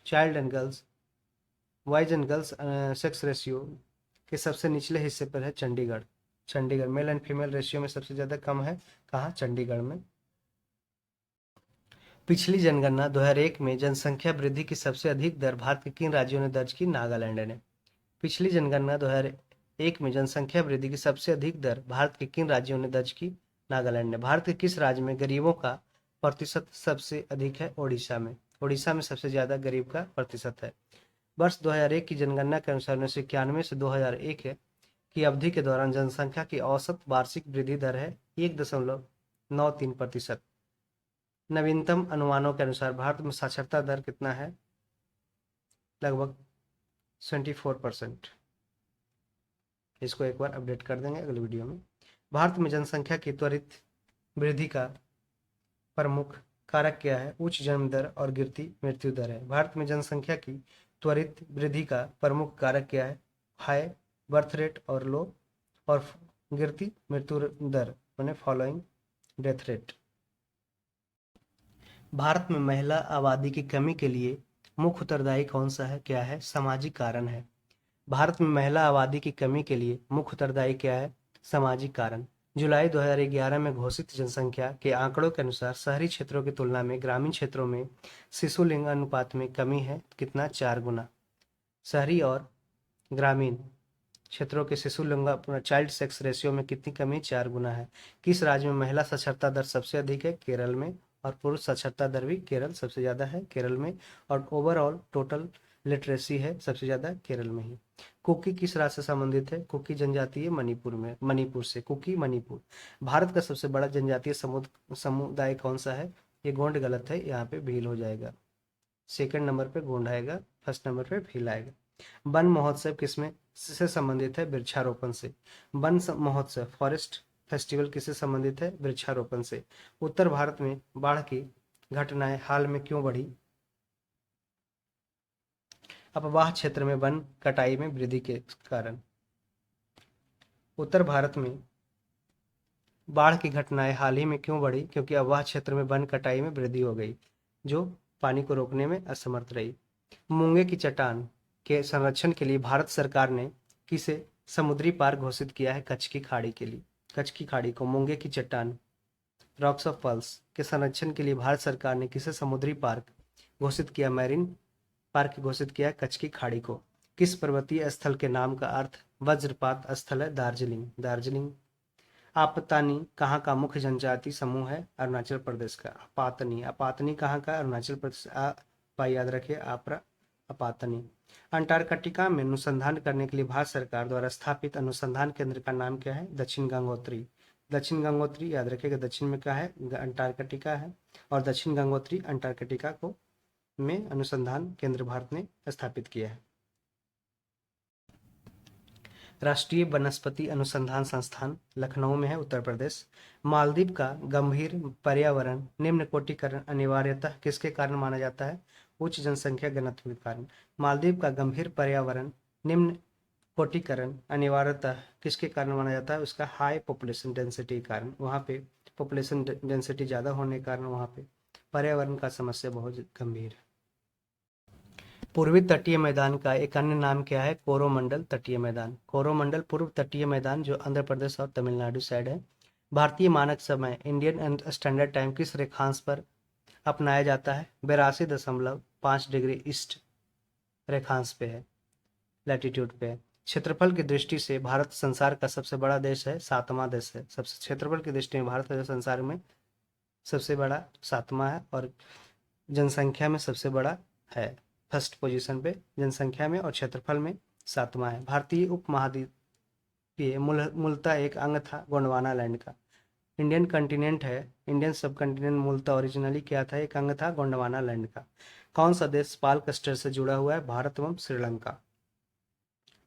child and girls boys and girls sex ratio के सबसे निचले हिस्से पर है? Chandigarh. Chandigarh male and female ratio में सबसे ज़्यादा कम है कहाँ? चंडीगढ़ में। पिछली जनगणना 2001 में जनसंख्या वृद्धि की सबसे अधिक दर भारत के किन राज्यों ने दर्ज की? नागालैंड ने। पिछली जनगणना 2001 में जनसंख्या वृद्धि की सबसे अधिक दर भारत के किन राज्यों ने दर्ज की? नागालैंड ने। भारत के किस राज्य में गरीबों का प्रतिशत सबसे अधिक है? ओडिशा में। ओडिशा में सबसे ज़्यादा गरीब का प्रतिशत है। वर्ष 2001 की जनगणना के अनुसार 1991 से 2001 की अवधि के दौरान जनसंख्या की औसत वार्षिक वृद्धि दर है 1.93%। नवीनतम अनुमानों के अनुसार भारत में साक्षरता दर कितना है? लगभग 24%। इसको एक बार अपडेट कर देंगे अगली वीडियो में। भारत में जनसंख्या की त्वरित वृद्धि का प्रमुख कारक क्या है? उच्च जन्म दर और गिरती मृत्यु दर है। भारत में जनसंख्या की त्वरित वृद्धि का प्रमुख कारक क्या है? हाई बर्थ रेट और लो और गिरती मृत्यु दर मैंने फॉलोइंग डेथ रेट। भारत में महिला आबादी की कमी के लिए मुख्य उत्तरदायी कौन सा है? क्या है? सामाजिक कारण है। भारत में महिला आबादी की कमी के लिए मुख्य उत्तरदायी क्या है? सामाजिक कारण। जुलाई 2011 में घोषित जनसंख्या के आंकड़ों के अनुसार शहरी क्षेत्रों की तुलना में ग्रामीण क्षेत्रों में शिशु लिंग अनुपात में कमी है कितना? 4 गुना। शहरी और ग्रामीण क्षेत्रों के शिशु लिंग चाइल्ड सेक्स रेशियो में कितनी कमी? 4 गुना है। किस राज्य में महिला साक्षरता दर सबसे अधिक है? केरल में। और पुरुष साक्षरता दर भी केरल सबसे ज़्यादा है, केरल में। और ओवरऑल टोटल लिटरेसी है सबसे ज़्यादा केरल में ही। कुकी किस राज्य से संबंधित है? कुकी जनजातीय मणिपुर में, मणिपुर से, कुकी मणिपुर। भारत का सबसे बड़ा जनजातीय समुदाय कौन सा है? ये गोंड गलत है, यहाँ पे भील हो जाएगा। सेकंड नंबर पे गोंड आएगा, फर्स्ट नंबर पे भील आएगा। वन महोत्सव किसमें से संबंधित है? वृक्षारोपण से। महोत्सव फॉरेस्ट फेस्टिवल किससे संबंधित है? वृक्षारोपण से। उत्तर भारत में बाढ़ की घटनाएं हाल में क्यों बढ़ी? अपवाह क्षेत्र में वन कटाई में वृद्धि के कारण। उत्तर भारत में बाढ़ की घटनाएं हाल ही में क्यों बढ़ी? क्योंकि अपवाह क्षेत्र में वन कटाई में वृद्धि हो गई, जो पानी को रोकने में असमर्थ रही। मूंगे की चट्टान के संरक्षण के लिए भारत सरकार ने किसे समुद्री पार्क घोषित किया है? कच्छ की खाड़ी के लिए। कच्छ की खाड़ी को मूंगे की चट्टान, रॉक्स ऑफ पर्ल्स के संरक्षण के लिए भारत सरकार ने किसे समुद्री पार्क घोषित किया? मैरीन पार्क घोषित किया है कच्छ की खाड़ी को। किस पर्वतीय स्थल के नाम का अर्थ वज्रपात स्थल है? दार्जिलिंग। दार्जिलिंग। आपातानी कहाँ का मुख्य जनजाति समूह है? अरुणाचल प्रदेश का। अपातनी, अपातनी कहाँ का? अरुणाचल प्रदेश। याद रखिए, आपरा अपातनी। अंटार्कटिका में अनुसंधान करने के लिए भारत सरकार द्वारा स्थापित अनुसंधान केंद्र का नाम क्या है? दक्षिण गंगोत्री। दक्षिण गंगोत्री याद रखिएगा, दक्षिण में क्या है? अंटार्कटिका है, और दक्षिण गंगोत्री अंटार्कटिका को में अनुसंधान केंद्र भारत ने स्थापित किया है। राष्ट्रीय वनस्पति अनुसंधान संस्थान लखनऊ में है, उत्तर प्रदेश। मालदीव का गंभीर पर्यावरण निम्न कोटिकरण अनिवार्यतः किसके कारण माना जाता है? उच्च जनसंख्या घनत्व के कारण। मालदीव का गंभीर पर्यावरण निम्न कोटिकरण अनिवार्यतः किसके कारण माना जाता है? उसका हाई पॉपुलेशन डेंसिटी के कारण। वहाँ पे पॉपुलेशन डेंसिटी ज़्यादा होने के कारण वहाँ पे पर्यावरण का समस्या बहुत गंभीर है। पूर्वी तटीय मैदान का एक अन्य नाम क्या है? कोरोमंडल तटीय मैदान। कोरोमंडल पूर्व तटीय मैदान जो आंध्र प्रदेश और तमिलनाडु साइड है। भारतीय मानक समय इंडियन स्टैंडर्ड टाइम किस रेखांश पर अपनाया जाता है? 82.5 डिग्री ईस्ट रेखांश पे है, लैटिट्यूड पे है। क्षेत्रफल की दृष्टि से भारत संसार का सबसे बड़ा देश है, 7वां देश है। सबसे क्षेत्रफल की दृष्टि में भारत का संसार में सबसे बड़ा 7वां है, और जनसंख्या में सबसे बड़ा है, फर्स्ट पोजीशन पे जनसंख्या में, और क्षेत्रफल में 7वां है। भारतीय उपमहाद्वीपीय मूलतः एक अंग था गोंडवाना लैंड का। इंडियन कंटिनेंट है, इंडियन सब कंटिनेंट मूलतः ओरिजिनली क्या था? एक अंग था गोंडवाना लैंड का। कौन सा देश पाल क्लस्टर से जुड़ा हुआ है? भारत एवं श्रीलंका।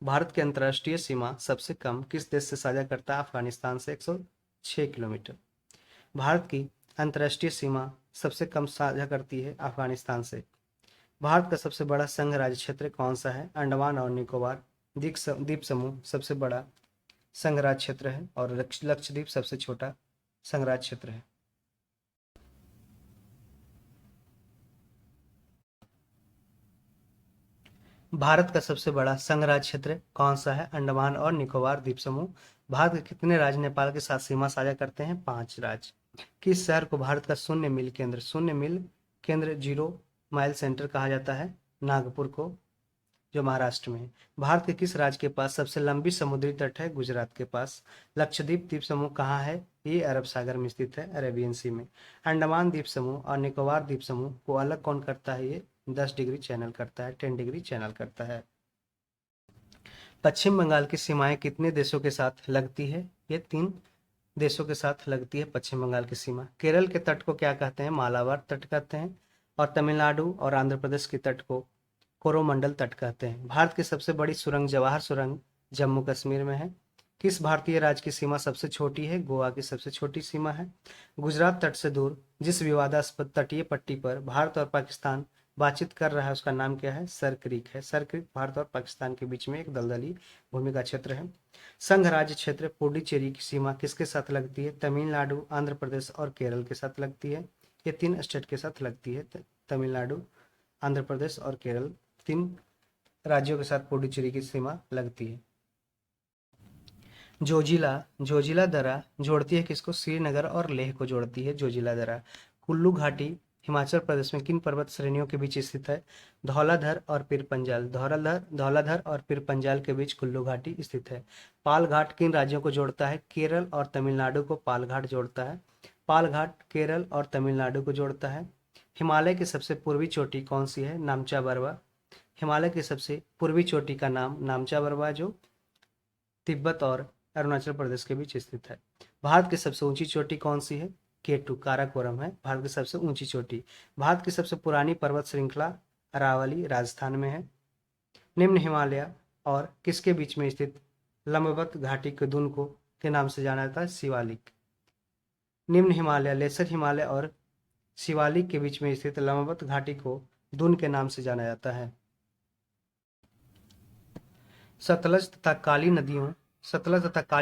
भारत की अंतर्राष्ट्रीय सीमा सबसे कम किस देश से साझा करता है? अफगानिस्तान से 106 किलोमीटर। भारत की अंतर्राष्ट्रीय सीमा सबसे कम साझा करती है अफगानिस्तान से। भारत का सबसे बड़ा संघ राज्य क्षेत्र कौन सा है? अंडमान और निकोबार द्वीप समूह सबसे बड़ा संघ राज्य क्षेत्र है, और लक्षद्वीप सबसे छोटा संघ राज्य क्षेत्र है। भारत का सबसे बड़ा संघ राज्य क्षेत्र कौन सा है? अंडमान और निकोबार द्वीप समूह। भारत के कितने राज्य नेपाल के साथ सीमा साझा करते हैं? 5 राज्य। किस शहर को भारत का शून्य मिल केंद्र, जीरो माइल सेंटर कहा जाता है? नागपुर को, जो महाराष्ट्र में है। भारत के किस राज्य के पास सबसे लंबी समुद्री तट है? गुजरात के पास। लक्षद्वीप द्वीप समूह कहाँ है? ये अरब सागर में स्थित है, अरेबियन सी में। अंडमान द्वीप समूह और निकोबार द्वीप समूह को अलग कौन करता है? ये 10 डिग्री चैनल करता है, 10 डिग्री चैनल करता है। पश्चिम बंगाल की सीमाएं कितने देशों के साथ लगती है? ये 3 देशों के साथ लगती है पश्चिम बंगाल की सीमा। केरल के तट को क्या कहते हैं? मालाबार तट कहते हैं, और तमिलनाडु और आंध्र प्रदेश के तट को कोरोमंडल तट कहते हैं। भारत की सबसे बड़ी सुरंग जवाहर सुरंग जम्मू कश्मीर में है। किस भारतीय राज्य की सीमा सबसे छोटी है? गोवा की सबसे छोटी सीमा है। गुजरात तट से दूर जिस विवादास्पद तटीय पट्टी पर भारत और पाकिस्तान बातचीत कर रहा है उसका नाम क्या है? सर क्रीक है। सर क्रीक भारत और पाकिस्तान के बीच में एक दलदली भूमि का क्षेत्र है। संघ राज्य क्षेत्र पुडुचेरी की सीमा किसके साथ लगती है? तमिलनाडु, आंध्र प्रदेश और केरल के साथ लगती है। ये 3 स्टेट के साथ लगती है, तमिलनाडु, आंध्र प्रदेश और केरल, 3 राज्यों के साथ पुडुचेरी की सीमा लगती है। जोजिला दर्रा जोड़ती है किसको? श्रीनगर और लेह को जोड़ती है जोजिला दर्रा। कुल्लू घाटी हिमाचल प्रदेश में किन पर्वत श्रेणियों के बीच स्थित है? धौलाधर और पीर पंजाल। धौलाधर और पीर पंजाल के बीच कुल्लू घाटी स्थित है। पाल घाट किन राज्यों को जोड़ता है? केरल और तमिलनाडु को पाल घाट जोड़ता है। पाल घाट केरल और तमिलनाडु को जोड़ता है। हिमालय की सबसे पूर्वी चोटी कौन सी है? नामचा बरवा। हिमालय की सबसे पूर्वी चोटी का नाम नामचा बरवा, जो तिब्बत और अरुणाचल प्रदेश के बीच स्थित है। भारत की सबसे ऊंची चोटी कौन सी है? केटू, काराकोरम है भारत की सबसे ऊंची चोटी। भारत की सबसे पुरानी पर्वत श्रृंखला अरावली राजस्थान में है। निम्न हिमालय और किसके बीच में स्थित लंबवत घाटी के दून को के नाम से जाना जाता है? शिवालिक। निम्न हिमालय, लेसर हिमालय और शिवालिक के बीच में स्थित लंबवत घाटी को दून के नाम से जाना जाता है। सतलज तथा काली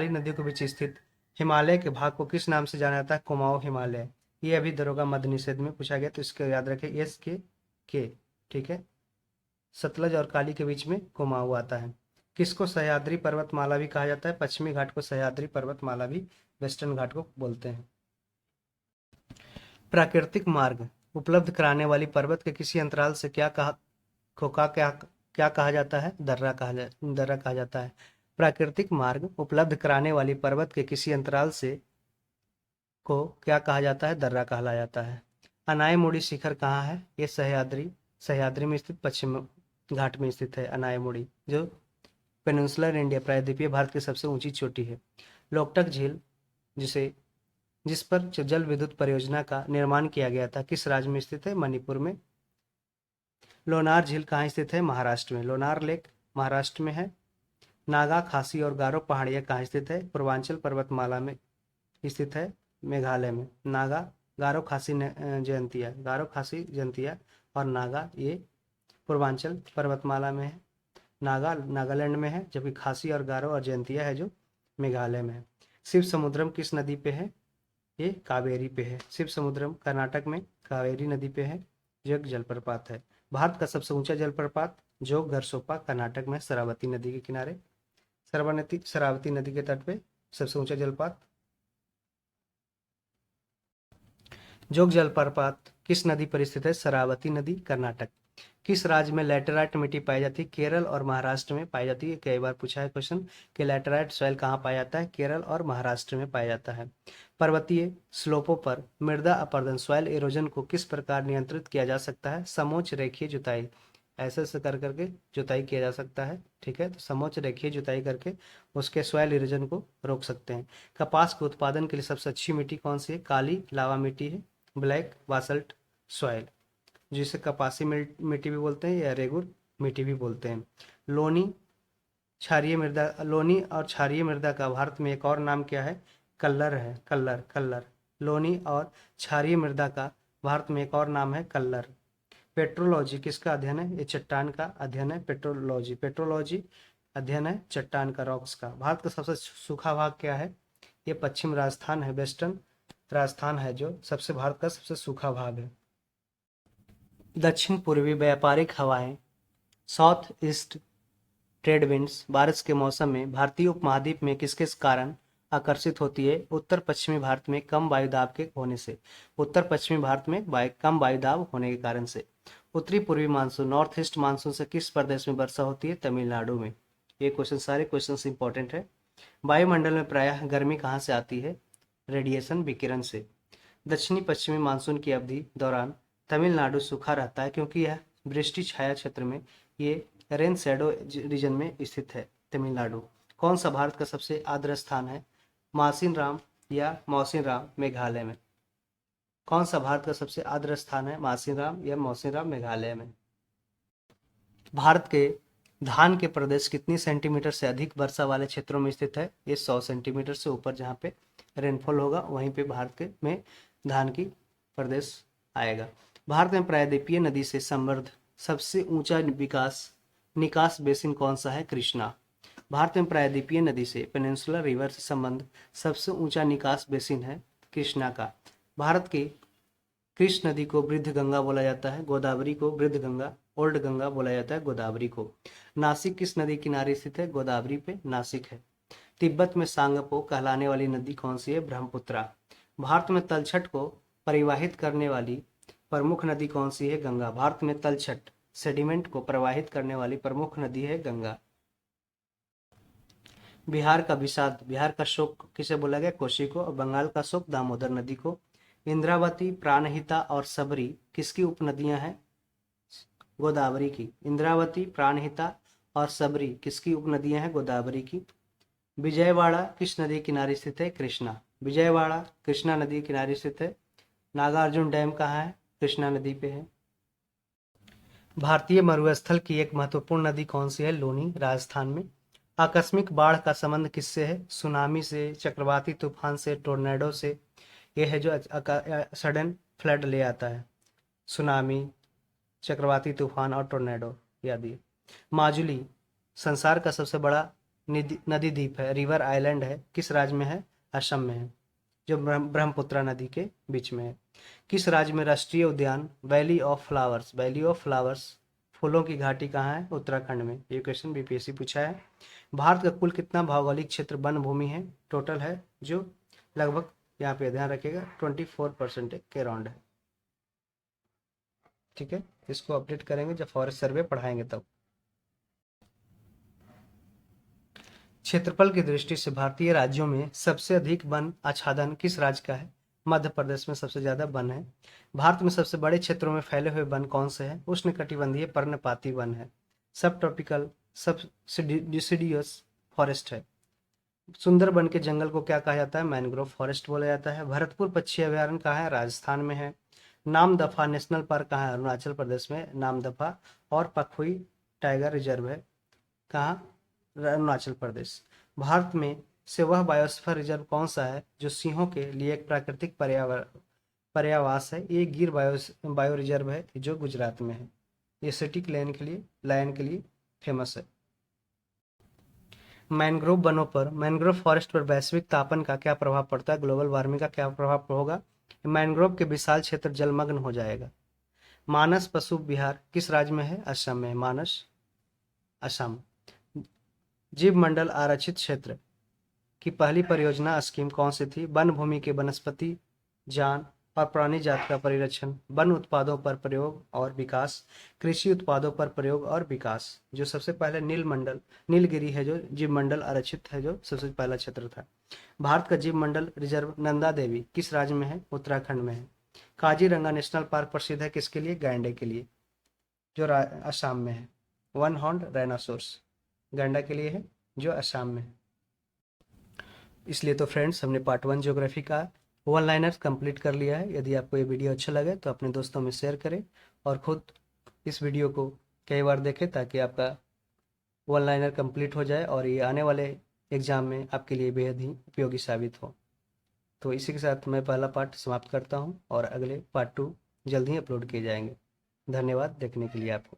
नदियों के बीच स्थित हिमालय के भाग को किस नाम से जाना जाता है? कुमाऊं हिमालय। ये अभी दरोगा मध्य निषेध में पूछा गया, तो इसको याद रखें, एस के। ठीक है, सतलज और काली के बीच में कुमाऊं आता है। किसको सह्याद्री पर्वतमाला भी कहा जाता है? पश्चिमी घाट को सह्याद्री पर्वतमाला भी वेस्टर्न घाट को बोलते हैं। प्राकृतिक मार्ग उपलब्ध कराने वाली पर्वत के किसी अंतराल से क्या कहा जाता है? दर्रा कहा जाता है। प्राकृतिक मार्ग उपलब्ध कराने वाली पर्वत के किसी अंतराल से को क्या कहा जाता है? दर्रा कहा जाता है। अनायमुड़ी शिखर कहाँ है? ये सह्याद्री में स्थित पश्चिम घाट में स्थित है अनायमुड़ी, जो पेनिनसुलर इंडिया प्रायद्वीपीय भारत की सबसे ऊंची चोटी है। लोकटक झील जिस पर जल विद्युत परियोजना का निर्माण किया गया था, किस राज्य में स्थित है? मणिपुर में। लोनार झील कहाँ स्थित है? महाराष्ट्र में। लोनार लेक महाराष्ट्र में है। नागा, खासी और गारो पहाड़ियाँ कहाँ स्थित है? पूर्वांचल पर्वतमाला में स्थित है, मेघालय में। गारो खासी जयंतिया और नागा, ये पूर्वांचल पर्वतमाला में है। नागालैंड में है, जबकि खासी और गारो और जयंतिया है जो मेघालय में है। शिव समुद्रम किस नदी पे है? ये कावेरी पे है। शिव समुद्रम कर्नाटक में कावेरी नदी पे है, जो एक जलप्रपात है। भारत का सबसे ऊंचा जलप्रपात जोग घरसोपा कर्नाटक में शरावती नदी के किनारे, शरावती नदी के तट पे सबसे ऊंचा जलप्रपात। जोग जलप्रपात किस नदी पर स्थित है? शरावती नदी, कर्नाटक। किस राज्य में लैटेराइट मिट्टी पाई जाती है? केरल और महाराष्ट्र में पाई जाती है। कई बार पूछा है क्वेश्चन कि लैटेराइट सॉइल कहाँ पाया जाता है? केरल और महाराष्ट्र में पाया जाता है। पर्वतीय स्लोपों पर मृदा अपरदन सॉइल इरोजन को किस प्रकार नियंत्रित किया जा सकता है? समोच्च रेखीय जुताई, ऐसे कर करके जुताई किया जा सकता है। ठीक है, तो समोच्च रेखीय जुताई करके उसके सॉइल इरोजन को रोक सकते हैं। कपास के उत्पादन के लिए सबसे अच्छी मिट्टी कौन सी है? काली लावा मिट्टी है, ब्लैक बासल्ट सॉइल, जिसे कपासी मिट्टी भी बोलते हैं या रेगुर मिट्टी भी बोलते हैं। लोनी और क्षारीय मृदा का भारत में एक और नाम क्या है? कल्लर है, कल्लर। लोनी और क्षारीय मृदा का भारत में एक और नाम है कल्लर। पेट्रोलॉजी किसका अध्ययन है? ये चट्टान का अध्ययन है। पेट्रोलॉजी अध्ययन है चट्टान का, रॉक्स का। भारत का सबसे सूखा भाग क्या है? ये पश्चिम राजस्थान है, वेस्टर्न राजस्थान है, जो भारत का सबसे सूखा भाग है। दक्षिण पूर्वी व्यापारिक हवाएं, साउथ ईस्ट ट्रेड विंड्स, बारिश के मौसम में भारतीय उपमहाद्वीप में किसके कारण आकर्षित होती है? उत्तर पश्चिमी भारत में कम वायुदाब के होने से। उत्तर पश्चिमी भारत में कम वायुदाब होने के कारण से। उत्तरी पूर्वी मानसून, नॉर्थ ईस्ट मानसून से किस प्रदेश में वर्षा होती है? तमिलनाडु में। ये क्वेश्चन, सारे क्वेश्चन इंपॉर्टेंट है। वायुमंडल में प्रायः गर्मी कहाँ से आती है? रेडिएशन, विकिरण से। दक्षिणी पश्चिमी मानसून की अवधि दौरान तमिलनाडु सूखा रहता है, क्योंकि यह वृष्टि छाया क्षेत्र में, ये रेन शैडो रीजन में स्थित है तमिलनाडु। कौन सा भारत का सबसे आर्द्र स्थान है? मासिनराम या मौसिनराम, मेघालय में। कौन सा भारत का सबसे आर्द्र स्थान है? मासिनराम या मौसिनराम, मेघालय में। भारत के धान के प्रदेश कितनी सेंटीमीटर से अधिक वर्षा वाले क्षेत्रों में स्थित है? ये 100 सेंटीमीटर से ऊपर जहाँ पे रेनफॉल होगा, वहीं पे भारत के में धान की प्रदेश आएगा। भारत में प्रायद्वीपीय नदी से समृद्ध सबसे ऊंचा निकास बेसिन कौन सा है? कृष्णा। भारत में प्रायद्वीपीय नदी से, पेनिनसुलर रिवर से संबंध सबसे ऊंचा निकास बेसिन है कृष्णा का। भारत की कृष्ण नदी को वृद्ध गंगा बोला जाता है, गोदावरी को वृद्ध गंगा, ओल्ड गंगा बोला जाता है गोदावरी को। नासिक किस नदी किनारे स्थित है? गोदावरी पे नासिक है। तिब्बत में सांगपो कहलाने वाली नदी कौन सी है? ब्रह्मपुत्रा। भारत में तलछट को परिवाहित करने वाली प्रमुख नदी कौन सी है? गंगा। भारत में तलछट सेडिमेंट को प्रवाहित करने वाली प्रमुख नदी है गंगा। बिहार का विषाद, बिहार का शोक किसे बोला गया? कोशी को। और बंगाल का शोक दामोदर नदी को। इंद्रावती, प्राणहिता और सबरी किसकी उपनदियां हैं? गोदावरी की। इंद्रावती, प्राणहिता और सबरी किसकी उपनदियां हैं? गोदावरी की। विजयवाड़ा किस नदी किनारे स्थित है? कृष्णा। विजयवाड़ा कृष्णा नदी किनारे स्थित है। नागार्जुन डैम कहाँ है? कृष्णा नदी पे है। भारतीय मरुस्थल की एक महत्वपूर्ण नदी कौन सी है? लूनी, राजस्थान में। आकस्मिक बाढ़ का संबंध किससे है? सुनामी से, चक्रवाती तूफान से, टोर्नेडो से। यह है जो सडन फ्लड ले आता है। सुनामी, चक्रवाती तूफान और टोर्नेडो आदि। माजुली संसार का सबसे बड़ा नदी द्वीप है, रिवर आइलैंड है। किस राज्य में है? असम में है, जो ब्रह्मपुत्रा नदी के बीच में है। किस राज्य में राष्ट्रीय उद्यान वैली ऑफ फ्लावर्स फूलों की घाटी कहाँ है? उत्तराखंड में। ये क्वेश्चन बीपीएससी पूछा है। भारत का कुल कितना भौगोलिक क्षेत्र वन भूमि है? टोटल है जो लगभग, यहाँ पे ध्यान रखिएगा, 24% के अराउंड है। ठीक है, इसको अपडेट करेंगे जब फॉरेस्ट सर्वे पढ़ाएंगे तब। क्षेत्रफल की दृष्टि से भारतीय राज्यों में सबसे अधिक वन आच्छादन किस राज्य का है? मध्य प्रदेश में सबसे ज्यादा वन है। भारत में सबसे बड़े क्षेत्रों में फैले हुए वन कौन से हैं? उष्णकटिबंधीय पर्णपाती वन है। सब ट्रॉपिकल सब डिसिडियस फॉरेस्ट है। सुंदरबन के जंगल को क्या कहा जाता है? मैंग्रोव फॉरेस्ट बोला जाता है। भरतपुर पक्षी अभयारण्य कहाँ है? राजस्थान में है। नामदफा नेशनल पार्क कहाँ है? अरुणाचल प्रदेश में नामदफा। और पखुई टाइगर रिजर्व है कहाँ? अरुणाचल प्रदेश। भारत में से वह बायोस्फीयर रिजर्व कौन सा है जो सिंहों के लिए एक प्राकृतिक पर्यावास है? ये गिर बायो रिजर्व है जो गुजरात में है। ये सिटिक लायन के लिए फेमस है। मैंग्रोव वनों पर, मैंग्रोव फॉरेस्ट पर वैश्विक तापन का क्या प्रभाव पड़ता है? ग्लोबल वार्मिंग का क्या प्रभाव होगा? मैंग्रोव के विशाल क्षेत्र जलमग्न हो जाएगा। मानस पशु विहार किस राज्य में है? असम में। मानस असम। जीव मंडल आरक्षित क्षेत्र की पहली परियोजना स्कीम कौन सी थी? वन भूमि के वनस्पति, जान और प्राणी जाति का परिरक्षण, वन उत्पादों पर प्रयोग और विकास, कृषि उत्पादों पर प्रयोग और विकास। जो सबसे पहले नीलगिरी है जो जीव मंडल आरक्षित है, जो सबसे पहला क्षेत्र था। भारत का जीव मंडल रिजर्व नंदा देवी किस राज्य में है? उत्तराखंड में है। काजीरंगा नेशनल पार्क प्रसिद्ध है किसके लिए? गैंडे के लिए, जो असम में है। वन हॉर्न राइनोसोरस गैंडा के लिए है, जो असम में है। इसलिए तो फ्रेंड्स, हमने पार्ट 1 ज्योग्राफी का वन लाइनर कंप्लीट कर लिया है। यदि आपको ये वीडियो अच्छा लगे तो अपने दोस्तों में शेयर करें और खुद इस वीडियो को कई बार देखें ताकि आपका वन लाइनर कंप्लीट हो जाए और ये आने वाले एग्जाम में आपके लिए बेहद ही उपयोगी साबित हो। तो इसी के साथ मैं पहला पार्ट समाप्त करता हूँ और अगले पार्ट 2 जल्द ही अपलोड किए जाएंगे। धन्यवाद देखने के लिए आपको।